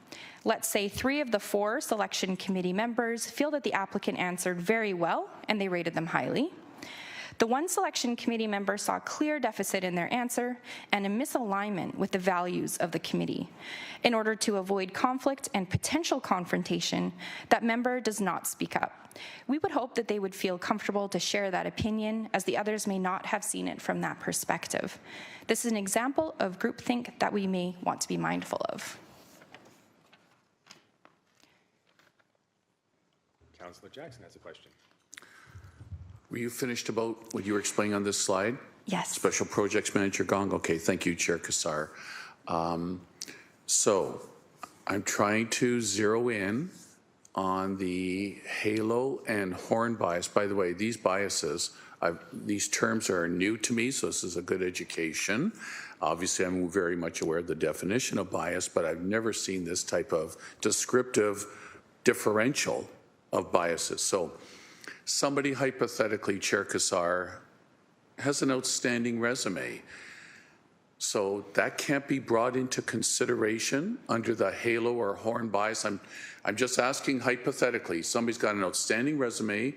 Let's say 3 of the 4 selection committee members feel that the applicant answered very well and they rated them highly. The one selection committee member saw a clear deficit in their answer and a misalignment with the values of the committee. In order to avoid conflict and potential confrontation, that member does not speak up. We would hope that they would feel comfortable to share that opinion, as the others may not have seen it from that perspective. This is an example of groupthink that we may want to be mindful of. Councillor Jackson has a question. Were you finished about what you were explaining on this slide? Yes. Special Projects Manager Gong? Okay, thank you, Chair Kassar. So I'm trying to zero in on the halo and horn bias. By the way, these biases, these terms are new to me, so this is a good education. Obviously, I'm very much aware of the definition of bias, but I've never seen this type of descriptive differential of biases. So somebody hypothetically, Chair Kassar, has an outstanding resume. So that can't be brought into consideration under the halo or horn bias. I'm just asking hypothetically, somebody's got an outstanding resume,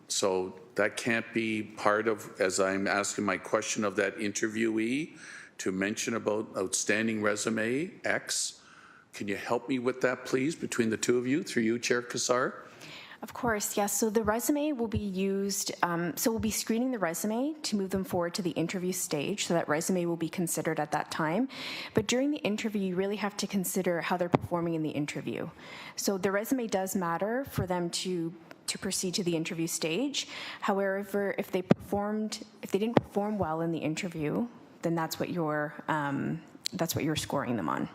so that can't be part of, as I'm asking my question of that interviewee, to mention about outstanding resume X. Can you help me with that, please, between the two of you, through you, Chair Kassar? Of course, yes. So the resume will be used, so we'll be screening the resume to move them forward to the interview stage, so that resume will be considered at that time. But during the interview, you really have to consider how they're performing in the interview. So the resume does matter for them to proceed to the interview stage. However, if they didn't perform well in the interview, then that's what you're scoring them on.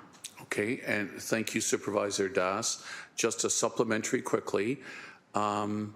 Okay, and thank you, Supervisor Das. Just a supplementary quickly, and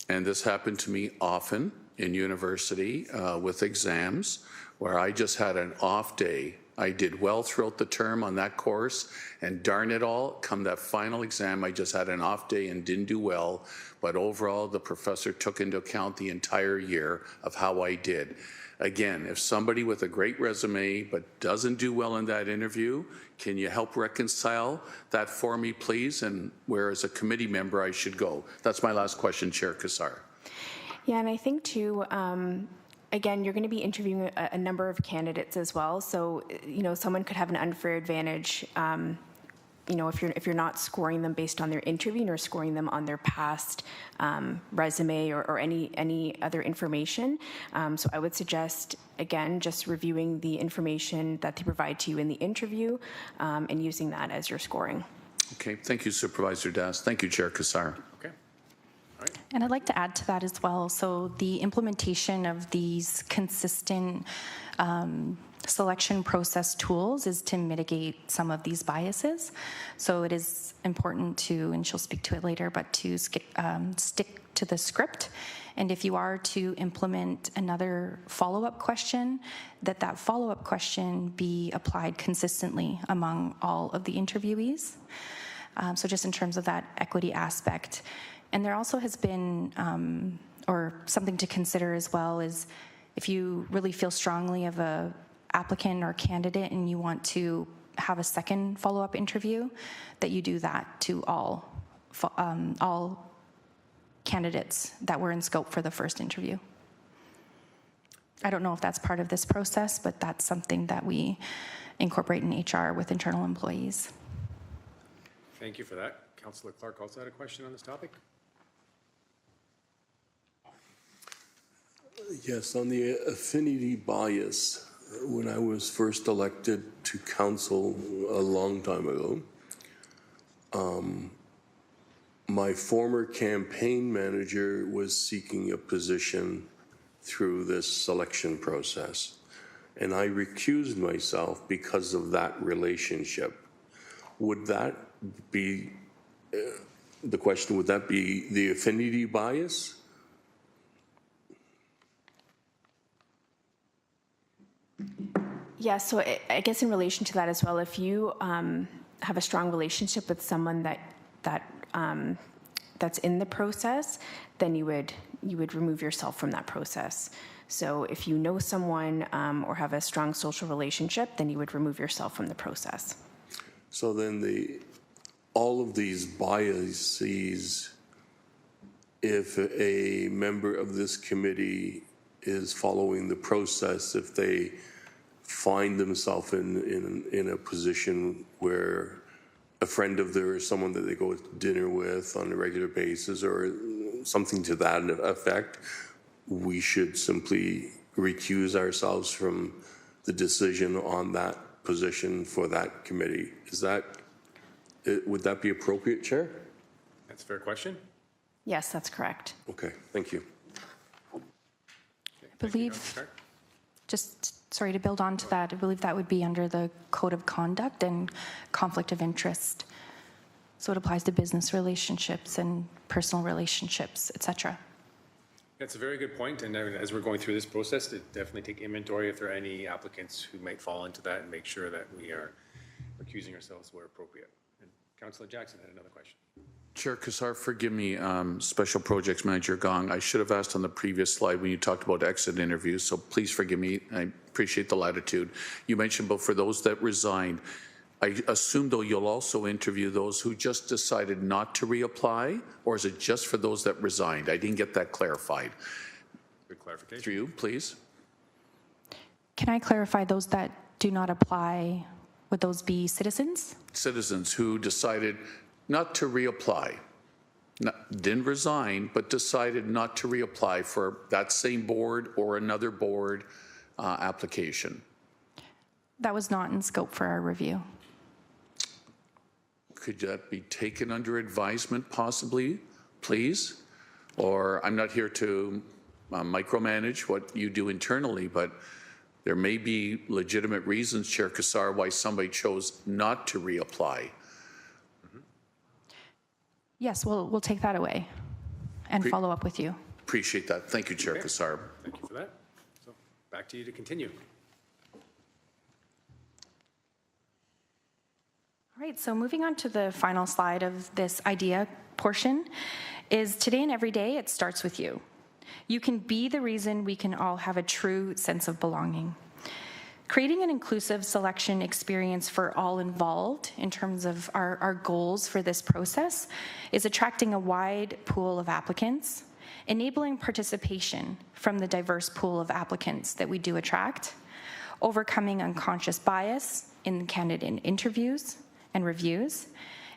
this happened to me often in university with exams, where I just had an off day. I did well throughout the term on that course, and darn it all, come that final exam, I just had an off day and didn't do well, but overall the professor took into account the entire year of how I did. Again, if somebody with a great resume but doesn't do well in that interview, can you help reconcile that for me, please, and where as a committee member I should go? That's my last question, Chair Kassar. Yeah, and I think too, again, you're going to be interviewing a number of candidates as well. So, someone could have an unfair advantage, if you're not scoring them based on their interview or scoring them on their past resume or any other information. So I would suggest, again, just reviewing the information that they provide to you in the interview and using that as your scoring. Okay, thank you, Supervisor Das. Thank you, Chair Kassar. Okay. All right. And I'd like to add to that as well. So the implementation of these consistent selection process tools is to mitigate some of these biases. So it is important to, and she'll speak to it later, but to stick to the script. And if you are to implement another follow-up question, that follow-up question be applied consistently among all of the interviewees. So just in terms of that equity aspect. And there also has been, or something to consider as well, is if you really feel strongly of a applicant or candidate and you want to have a second follow-up interview, that you do that to all candidates that were in scope for the first interview. I don't know if that's part of this process, but that's something that we incorporate in HR with internal employees. Thank you for that. Councillor Clark also had a question on this topic. Yes, on the affinity bias, when I was first elected to council a long time ago, my former campaign manager was seeking a position through this selection process, and I recused myself because of that relationship. Would that be, the question, would that be the affinity bias? Yeah, so I guess in relation to that as well, if you have a strong relationship with someone that's in the process, then you would remove yourself from that process. So if you know someone or have a strong social relationship, then you would remove yourself from the process. So then all of these biases, if a member of this committee is following the process, if they find themselves in a position where a friend of theirs, someone that they go to dinner with on a regular basis or something to that effect, we should simply recuse ourselves from the decision on that position for that committee. Would that be appropriate, Chair? That's a fair question. Yes, that's correct. Okay, thank you. I believe, sorry to build on to that, I believe that would be under the Code of Conduct and conflict of interest. So it applies to business relationships and personal relationships, et cetera. That's a very good point, and as we're going through this process, to definitely take inventory if there are any applicants who might fall into that and make sure that we are recusing ourselves where appropriate. And Councillor Jackson had another question. Chair Kassar, forgive me, Special Projects Manager Gong. I should have asked on the previous slide when you talked about exit interviews, so please forgive me. I appreciate the latitude. You mentioned, but for those that resigned, I assume, though, you'll also interview those who just decided not to reapply, or is it just for those that resigned? I didn't get that clarified. Good clarification. Through you, please. Can I clarify those that do not apply? Would those be citizens? Citizens who decided not to reapply, didn't resign, but decided not to reapply for that same board or another board application. That was not in scope for our review. Could that be taken under advisement possibly, please? Or I'm not here to micromanage what you do internally, but there may be legitimate reasons, Chair Kassar, why somebody chose not to reapply. Yes, we'll take that away and follow up with you. Appreciate that. Thank you, Chair Kassar. Thank you for that. So back to you to continue. All right, so moving on to the final slide of this idea portion is today and every day, it starts with you. You can be the reason we can all have a true sense of belonging. Creating an inclusive selection experience for all involved in terms of our goals for this process is attracting a wide pool of applicants, enabling participation from the diverse pool of applicants that we do attract, overcoming unconscious bias in candidate interviews and reviews,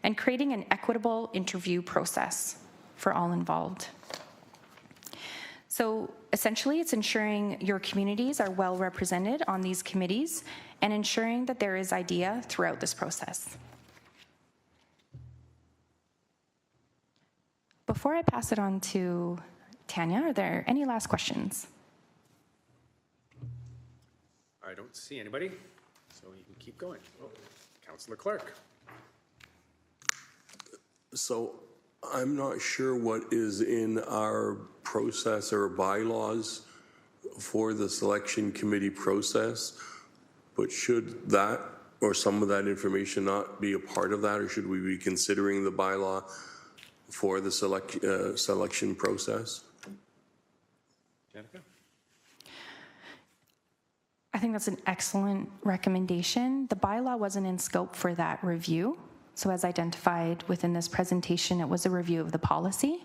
and creating an equitable interview process for all involved. So essentially, it's ensuring your communities are well represented on these committees and ensuring that there is idea throughout this process. Before I pass it on to Tanya, are there any last questions? I don't see anybody, so you can keep going. Oh, Councillor Clark. So I'm not sure what is in our process or bylaws for the selection committee process, but should that or some of that information not be a part of that, or should we be considering the bylaw for the selection process? Janica? I think that's an excellent recommendation. The bylaw wasn't in scope for that review. So as identified within this presentation, it was a review of the policy.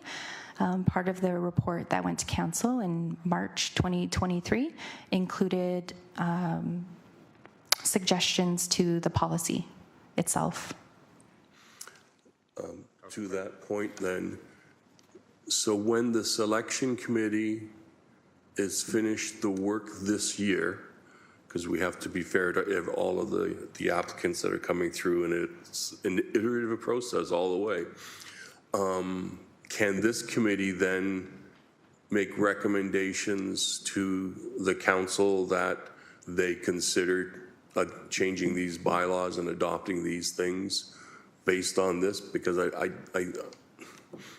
Part of the report that went to council in March 2023 included suggestions to the policy itself. To that point then, so when the selection committee is finished the work this year, because we have to be fair to all of the applicants that are coming through, and it's an iterative process all the way, can this committee then make recommendations to the council that they consider changing these bylaws and adopting these things based on this? Because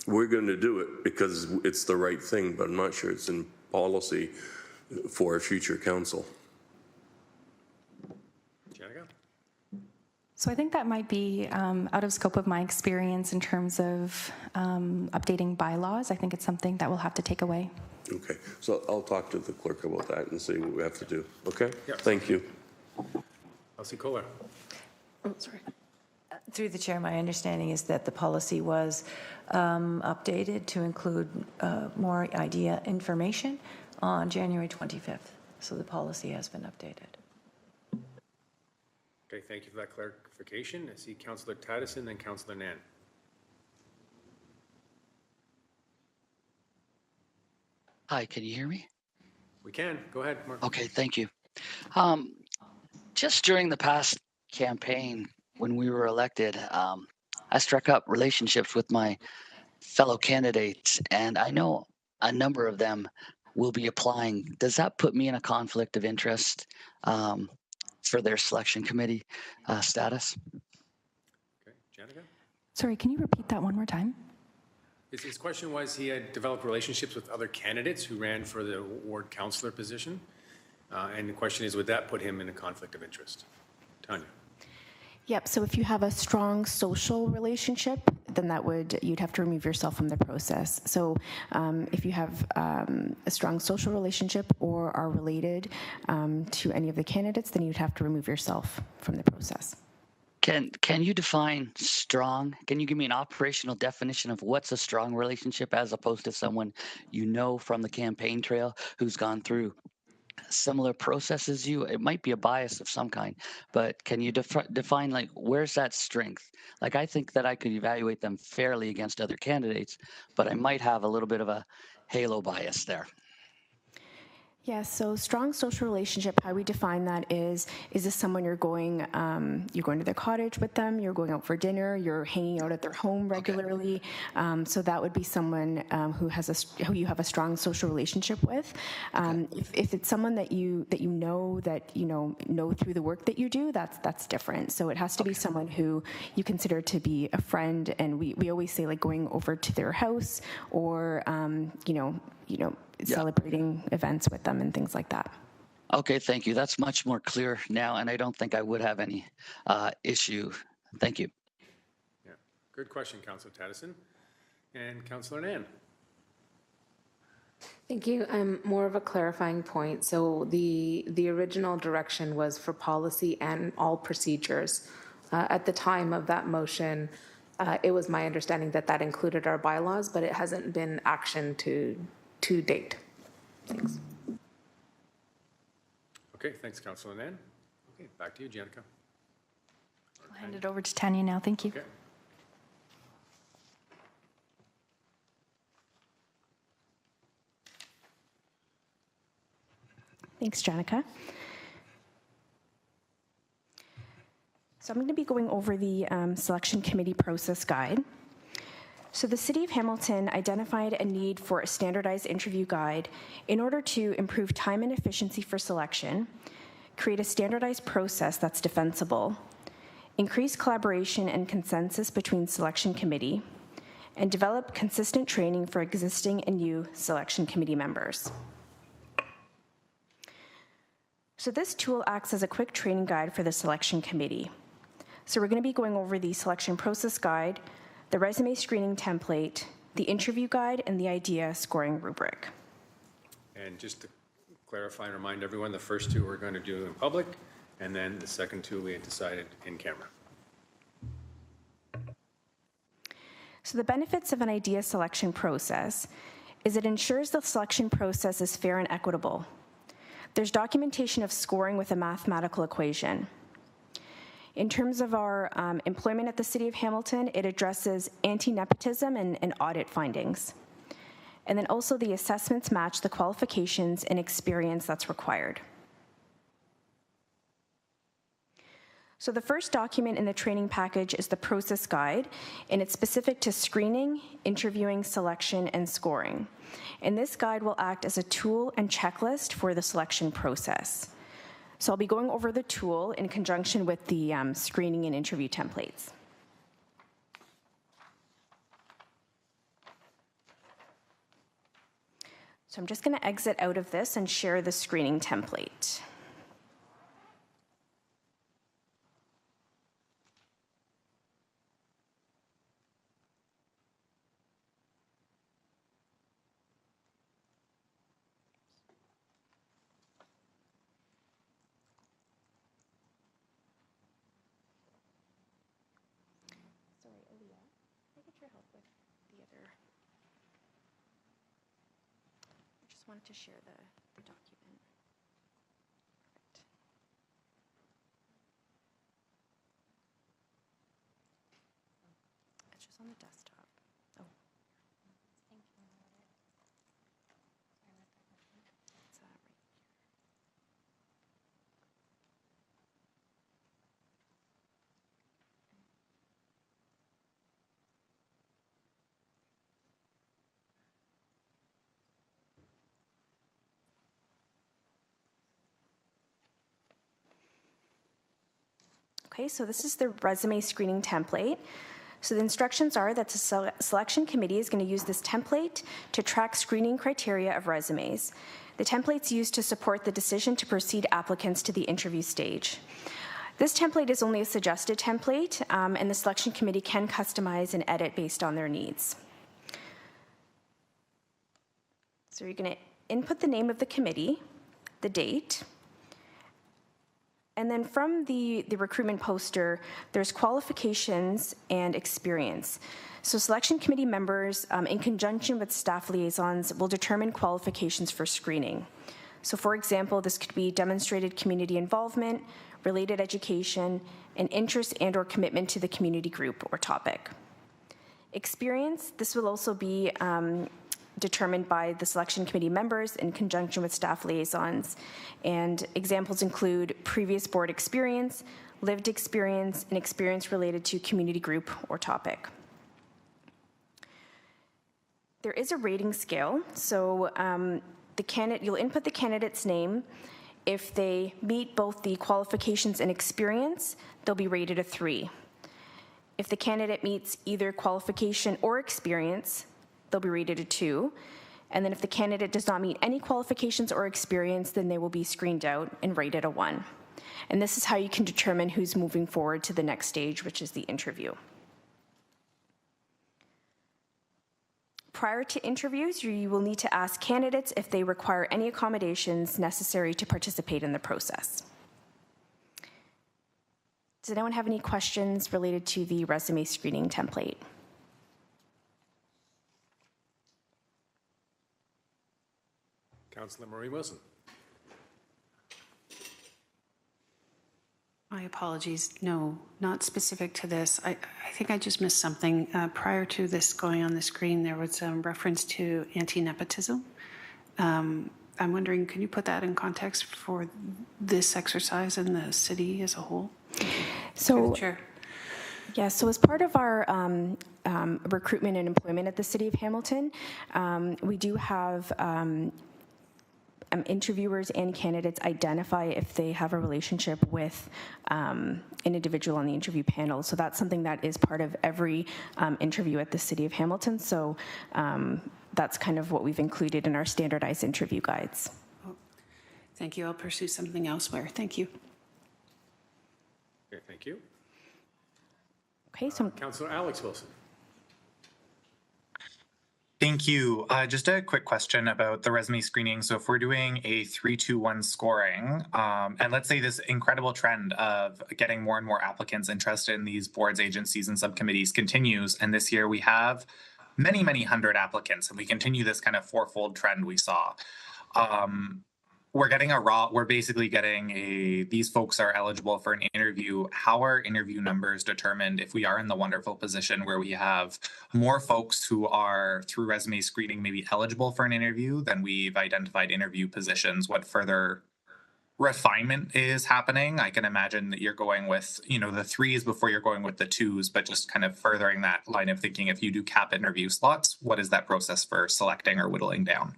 we're going to do it because it's the right thing, but I'm not sure it's in policy for a future council. So I think that might be out of scope of my experience in terms of updating bylaws. I think it's something that we'll have to take away. Okay, so I'll talk to the clerk about that and see what we have to do. Okay? Yep. Thank you. Elsie Kohler. Oh, sorry. Through the chair, my understanding is that the policy was updated to include more idea information on January 25th. So the policy has been updated. Okay, thank you for that clarification. I see Councillor Taddison, then Councillor Nan. Hi, can you hear me? We can. Go ahead, Mark. Okay, thank you. Just during the past campaign, when we were elected, I struck up relationships with my fellow candidates, and I know a number of them will be applying. Does that put me in a conflict of interest for their selection committee status? Okay, Janica? Sorry, can you repeat that one more time? His question was he had developed relationships with other candidates who ran for the ward councillor position. And the question is, would that put him in a conflict of interest? Tanya. Yep, so if you have a strong social relationship, then you'd have to remove yourself from the process. So if you have a strong social relationship or are related to any of the candidates, then you'd have to remove yourself from the process. Can you define strong? Can you give me an operational definition of what's a strong relationship as opposed to someone you know from the campaign trail who's gone through similar processes you? It might be a bias of some kind, but can you define, like, where's that strength? Like, I think that I could evaluate them fairly against other candidates, but I might have a little bit of a halo bias there. Yeah, so strong social relationship, how we define that is this someone you're going to their cottage with them, you're going out for dinner, you're hanging out at their home regularly. Okay. So that would be someone who you have a strong social relationship with. Okay. If it's someone that you know through the work that you do, that's different. So it has to be someone who you consider to be a friend, and we always say, like, going over to their house or celebrating events with them and things like that. Okay, thank you. That's much more clear now, and I don't think I would have any issue. Thank you. Yeah, good question, Councillor Taddison. And Councillor Nan. Thank you. More of a clarifying point. So the original direction was for policy and all procedures. At the time of that motion, it was my understanding that included our bylaws, but it hasn't been actioned to date. Thanks. Okay, thanks, Councillor Nan. Okay, back to you, Janica. I'll hand it over to Tanya now. Thank you. Okay. Thanks, Janica. So I'm going to be going over the selection committee process guide. So the City of Hamilton identified a need for a standardized interview guide in order to improve time and efficiency for selection, create a standardized process that's defensible, increase collaboration and consensus between selection committee, and develop consistent training for existing and new selection committee members. So this tool acts as a quick training guide for the selection committee. So we're going to be going over the selection process guide, the resume screening template, the interview guide, and the idea scoring rubric. And just to clarify and remind everyone, the first two we're going to do in public, and then the second two we had decided in camera. So the benefits of an idea selection process is it ensures the selection process is fair and equitable. There's documentation of scoring with a mathematical equation. In terms of our employment at the City of Hamilton, it addresses anti-nepotism and audit findings. And then also the assessments match the qualifications and experience that's required. So the first document in the training package is the process guide, and it's specific to screening, interviewing, selection, and scoring. And this guide will act as a tool and checklist for the selection process. So I'll be going over the tool in conjunction with the screening and interview templates. So I'm just going to exit out of this and share the screening template. Sorry, Aaliyah, can I get your help with the other? I just wanted to share the document. Perfect. It's just on the desktop. Oh. Thank you. It's right here. Okay, so this is the resume screening template. So the instructions are that the selection committee is going to use this template to track screening criteria of resumes. The template's used to support the decision to proceed applicants to the interview stage. This template is only a suggested template, and the selection committee can customize and edit based on their needs. So you're going to input the name of the committee, the date, and then from the recruitment poster, there's qualifications and experience. So selection committee members, in conjunction with staff liaisons, will determine qualifications for screening. So for example, this could be demonstrated community involvement, related education, and interest and or commitment to the community group or topic. Experience, this will also be determined by the selection committee members in conjunction with staff liaisons. And examples include previous board experience, lived experience, and experience related to community group or topic. There is a rating scale. So you'll input the candidate's name. If they meet both the qualifications and experience, they'll be rated a 3. If the candidate meets either qualification or experience, they'll be rated a 2. And then if the candidate does not meet any qualifications or experience, then they will be screened out and rated a 1. And this is how you can determine who's moving forward to the next stage, which is the interview. Prior to interviews, you will need to ask candidates if they require any accommodations necessary to participate in the process. Does anyone have any questions related to the resume screening template? Councillor Maureen Wilson. My apologies. No, not specific to this. I think I just missed something. Prior to this going on the screen, there was a reference to anti-nepotism. I'm wondering, can you put that in context for this exercise and the city as a whole? So, Chair. Yeah, so as part of our recruitment and employment at the City of Hamilton, we do have interviewers and candidates identify if they have a relationship with an individual on the interview panel. So that's something that is part of every interview at the City of Hamilton. So that's kind of what we've included in our standardized interview guides. Oh, thank you. I'll pursue something elsewhere. Thank you. Okay, thank you. Okay, so Councillor Alex Wilson. Thank you. Just a quick question about the resume screening. So if we're doing a 3-2-1 scoring, and let's say this incredible trend of getting more and more applicants interested in these boards, agencies, and subcommittees continues, and this year we have many, many hundred applicants, and we continue this kind of fourfold trend we saw. We're basically getting these folks are eligible for an interview. How are interview numbers determined if we are in the wonderful position where we have more folks who are through resume screening maybe eligible for an interview than we've identified interview positions? What further refinement is happening? I can imagine that you're going with, the 3s before you're going with the 2s, but just kind of furthering that line of thinking, if you do cap interview slots, what is that process for selecting or whittling down?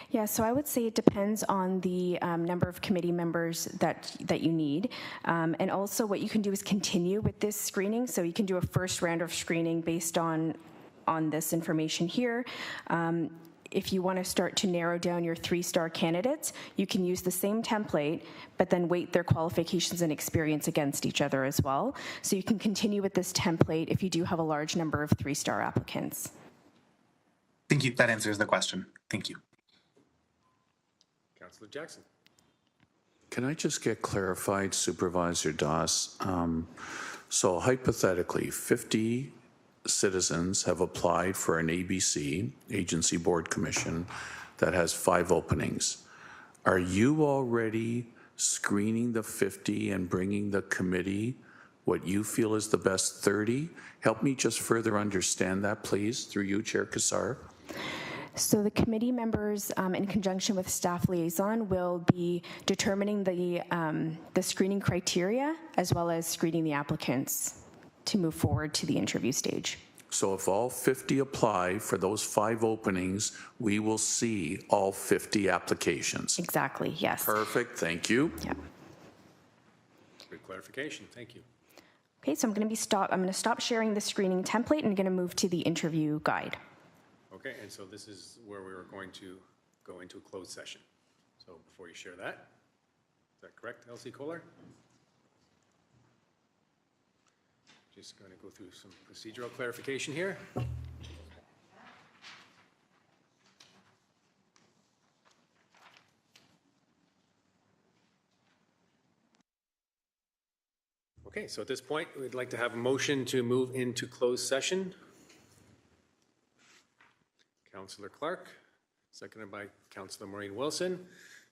Yeah, so I would say it depends on the number of committee members that you need. And also what you can do is continue with this screening. So you can do a first round of screening based on this information here. If you want to start to narrow down your 3-star candidates, you can use the same template, but then weight their qualifications and experience against each other as well. So you can continue with this template if you do have a large number of 3-star applicants. Thank you. That answers the question. Thank you. Councillor Jackson. Can I just get clarified, Supervisor Doss? So hypothetically, 50 citizens have applied for an ABC, Agency Board Commission, that has 5 openings. Are you already screening the 50 and bringing the committee what you feel is the best 30? Help me just further understand that, please, through you, Chair Kassar. So the committee members, in conjunction with staff liaison, will be determining the screening criteria as well as screening the applicants to move forward to the interview stage. So if all 50 apply for those 5 openings, we will see all 50 applications. Exactly, yes. Perfect, thank you. Yeah. Good clarification, thank you. Okay, so I'm going to stop sharing the screening template and going to move to the interview guide. Okay, and so this is where we were going to go into a closed session. So before you share that, is that correct, Elsie Kohler? Just going to go through some procedural clarification here. Okay, so at this point, we'd like to have a motion to move into closed session. Councillor Clark, seconded by Councillor Maureen Wilson.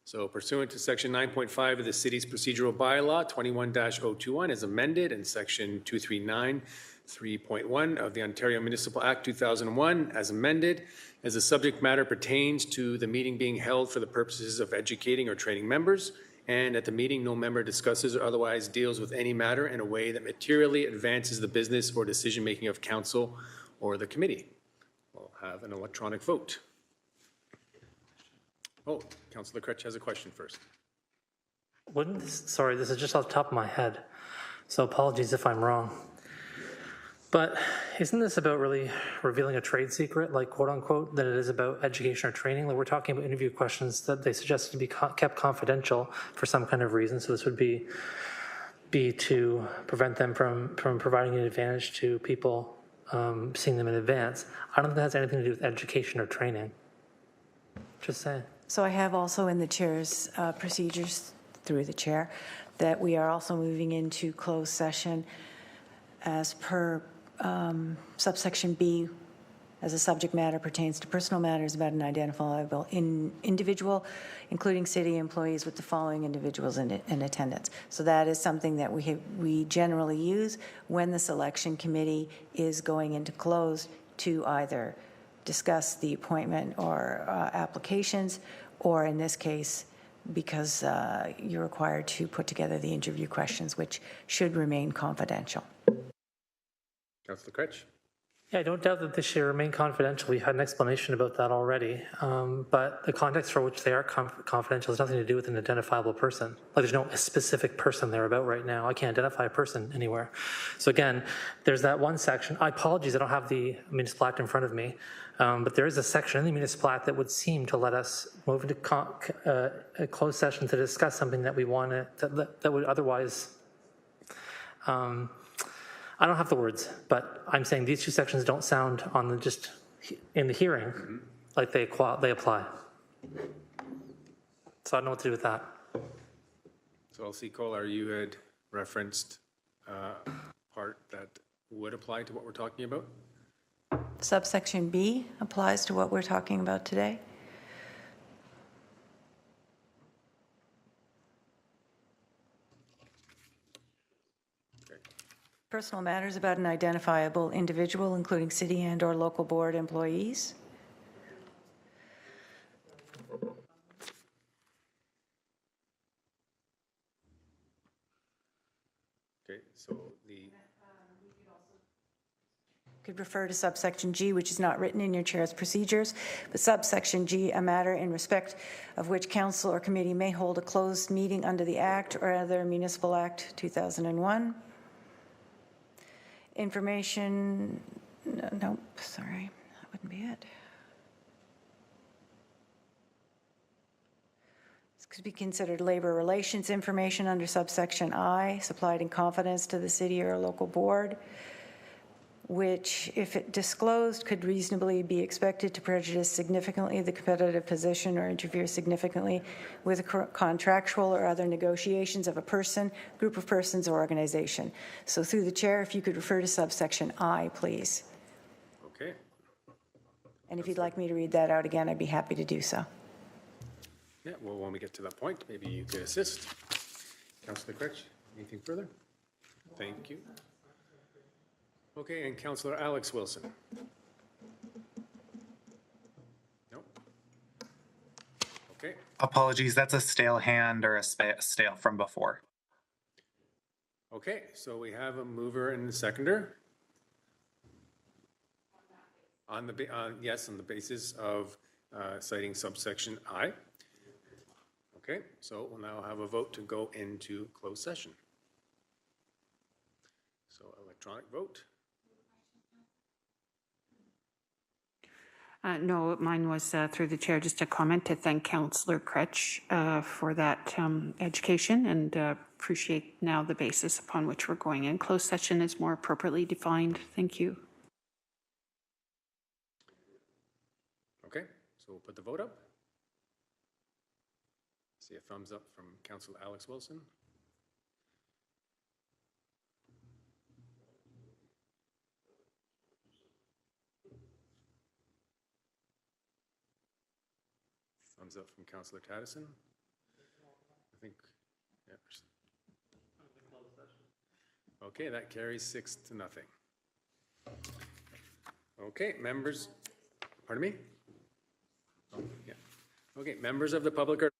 So pursuant to section 9.5 of the city's procedural bylaw 21-021 as amended and section 239(3.1) of the Ontario Municipal Act 2001 as amended, as the subject matter pertains to the meeting being held for the purposes of educating or training members, and at the meeting no member discusses or otherwise deals with any matter in a way that materially advances the business or decision-making of council or the committee. We'll have an electronic vote. Oh, Councillor Cretch has a question first. Sorry, this is just off the top of my head, so apologies if I'm wrong. But isn't this about really revealing a trade secret, like quote unquote, than it is about education or training? Like we're talking about interview questions that they suggested to be kept confidential for some kind of reason. So this would be to prevent them from providing an advantage to people seeing them in advance. I don't think that has anything to do with education or training. Just saying. So I have also in the chair's procedures, through the chair, that we are also moving into closed session as per subsection B, as a subject matter pertains to personal matters about an identifiable individual, including city employees, with the following individuals in attendance. So that is something that we generally use when the selection committee is going into closed to either discuss the appointment or applications, or in this case, because you're required to put together the interview questions, which should remain confidential. Councillor Cretch. Yeah, I don't doubt that this should remain confidential. We had an explanation about that already. But the context for which they are confidential has nothing to do with an identifiable person. Like there's no specific person they're about right now. I can't identify a person anywhere. So again, there's that one section. I apologize, I don't have the Municipal Act in front of me. But there is a section in the Municipal Act that would seem to let us move into a closed session to discuss something that we want to, that would otherwise, I don't have the words, but I'm saying these two sections don't sound on the just in the hearing, like they apply. So I don't know what to do with that. So Elsie Kolar, you had referenced part that would apply to what we're talking about? Subsection B applies to what we're talking about today. Personal matters about an identifiable individual, including city and/or local board employees. Okay, so the Could refer to subsection G, which is not written in your chair's procedures, but subsection G, a matter in respect of which council or committee may hold a closed meeting under the Act or other Municipal Act 2001. Information, nope, sorry, that wouldn't be it. This could be considered labor relations information under subsection I, supplied in confidence to the city or a local board, which, if it disclosed, could reasonably be expected to prejudice significantly the competitive position or interfere significantly with the contractual or other negotiations of a person, group of persons, or organization. So through the chair, if you could refer to subsection I, please. okay. And if you'd like me to read that out again, I'd be happy to do so. Yeah, well, when we get to that point, maybe you could assist. Councillor Critch, anything further? Thank you. Okay, and Councillor Alex Wilson. No? Okay, Apologies, that's a stale hand or a stale from before. okay, so we have a mover and a seconder. On the, yes, on the basis of citing subsection I. Okay, so we'll now have a vote to go into closed session. So electronic vote. No, mine was through the chair, just a comment to thank Councillor Cretch for that education and appreciate now the basis upon which we're going in. Closed session is more appropriately defined. Thank you. Okay, so we'll put the vote up. See a thumbs up from Councillor Alex Wilson. Thumbs up from Councillor Taddison. I think, yeah. Okay, that carries 6-0. Okay, members, pardon me? Oh, yeah. Okay, members of the public are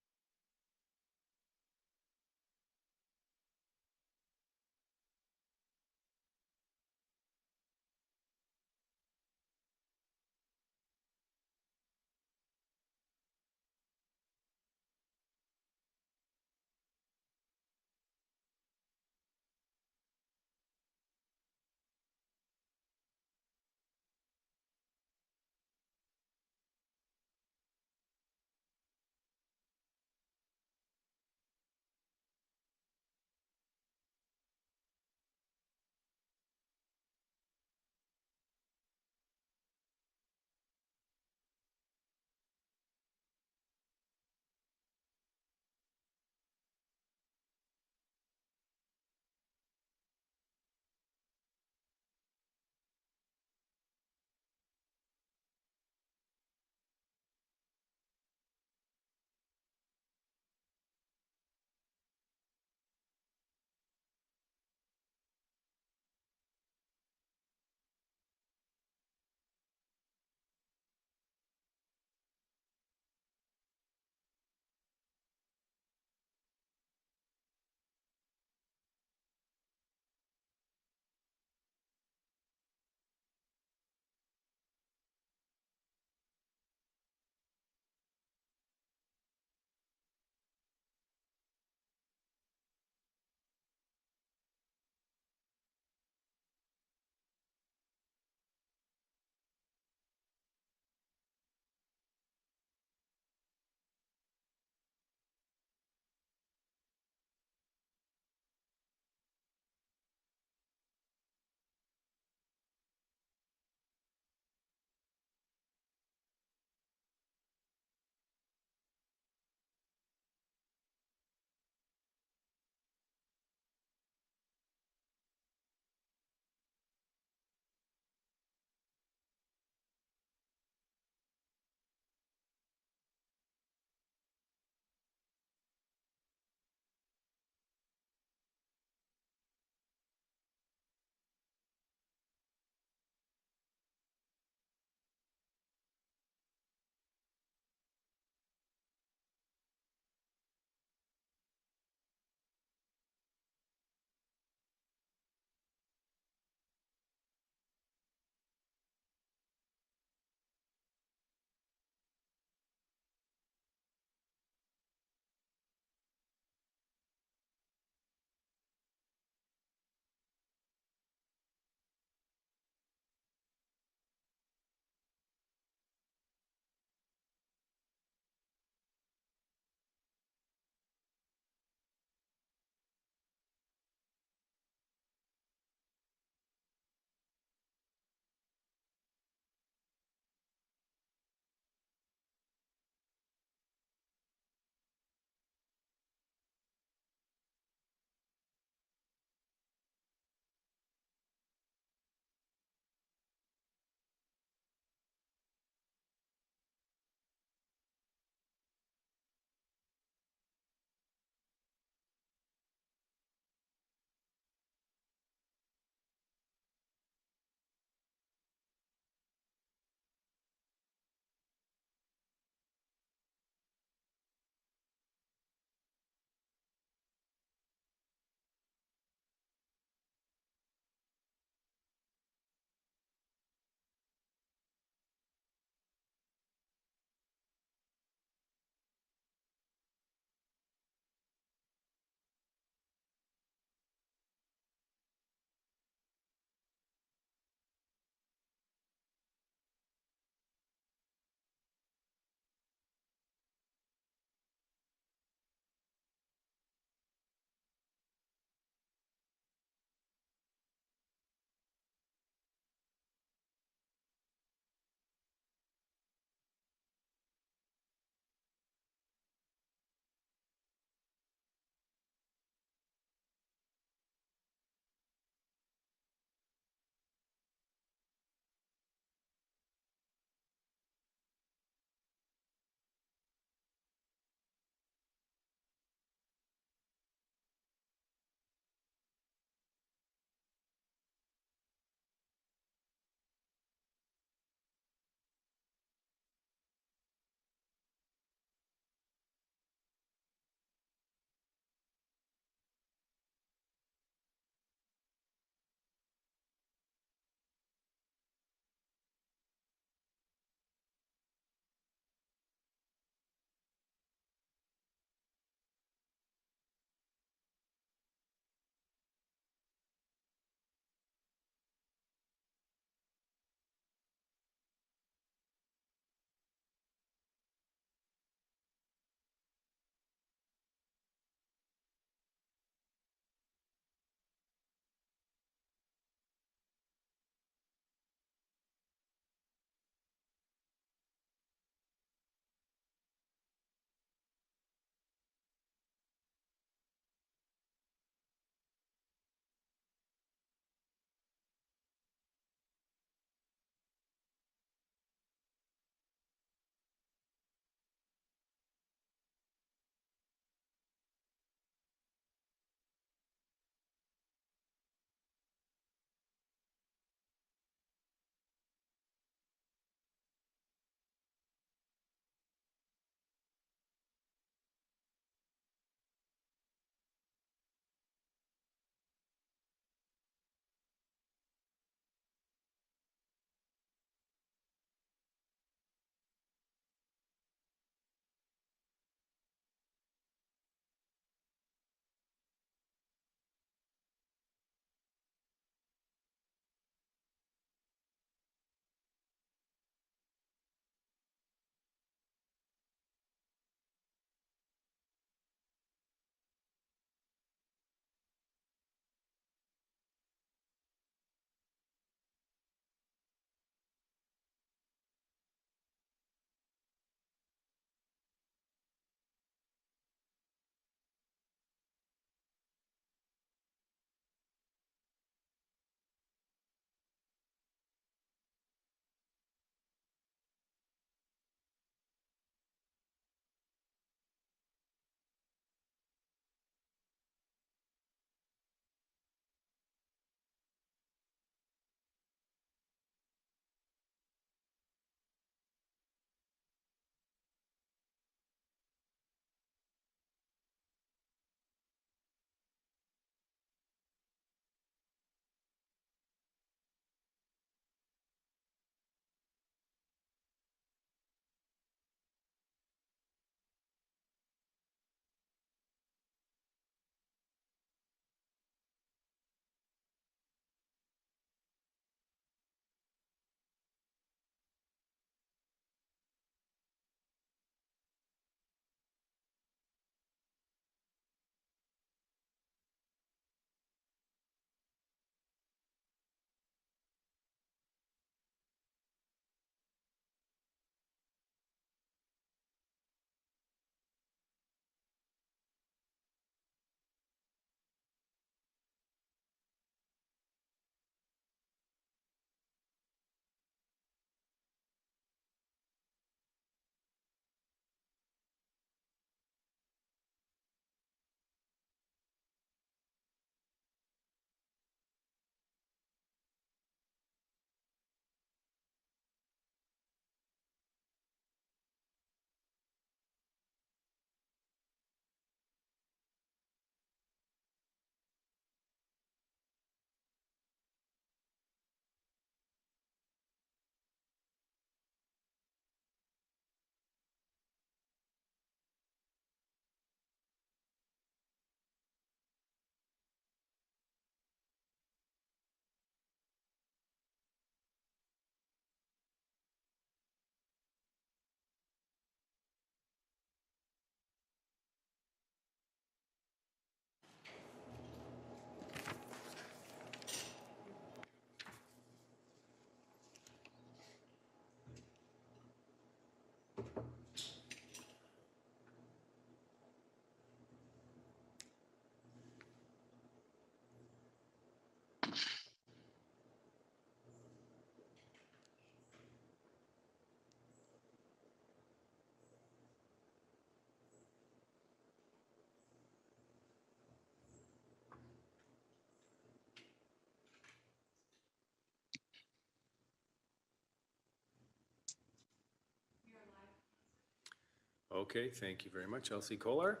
Okay, thank you very much, Elsie Kolar.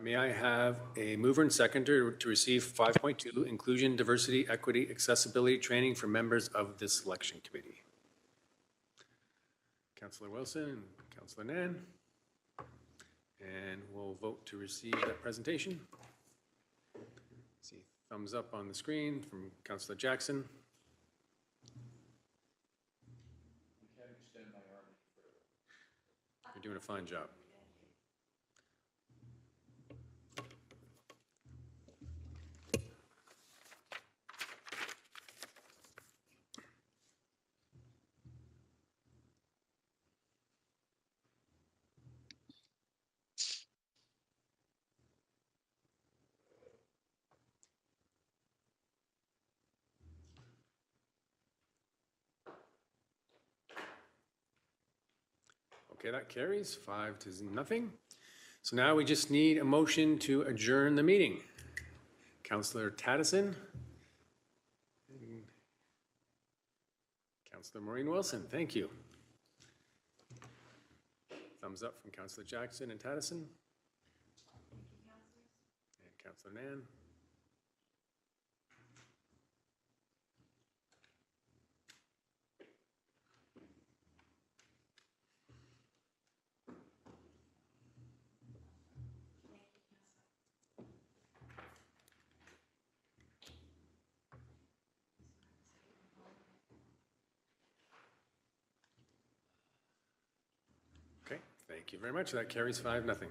May I have a mover and seconder to receive 5.2 Inclusion, Diversity, Equity, Accessibility Training for members of the Selection Committee? Councillor Wilson and Councillor Nan. And we'll vote to receive that presentation. See thumbs up on the screen from Councillor Jackson. You're doing a fine job. Okay, that carries 5-0. So now we just need a motion to adjourn the meeting. Councillor Taddison. And Councillor Maureen Wilson, thank you. Thumbs up from Councillor Jackson and Taddison. And Councillor Nan. Okay, thank you very much. That carries 5-0.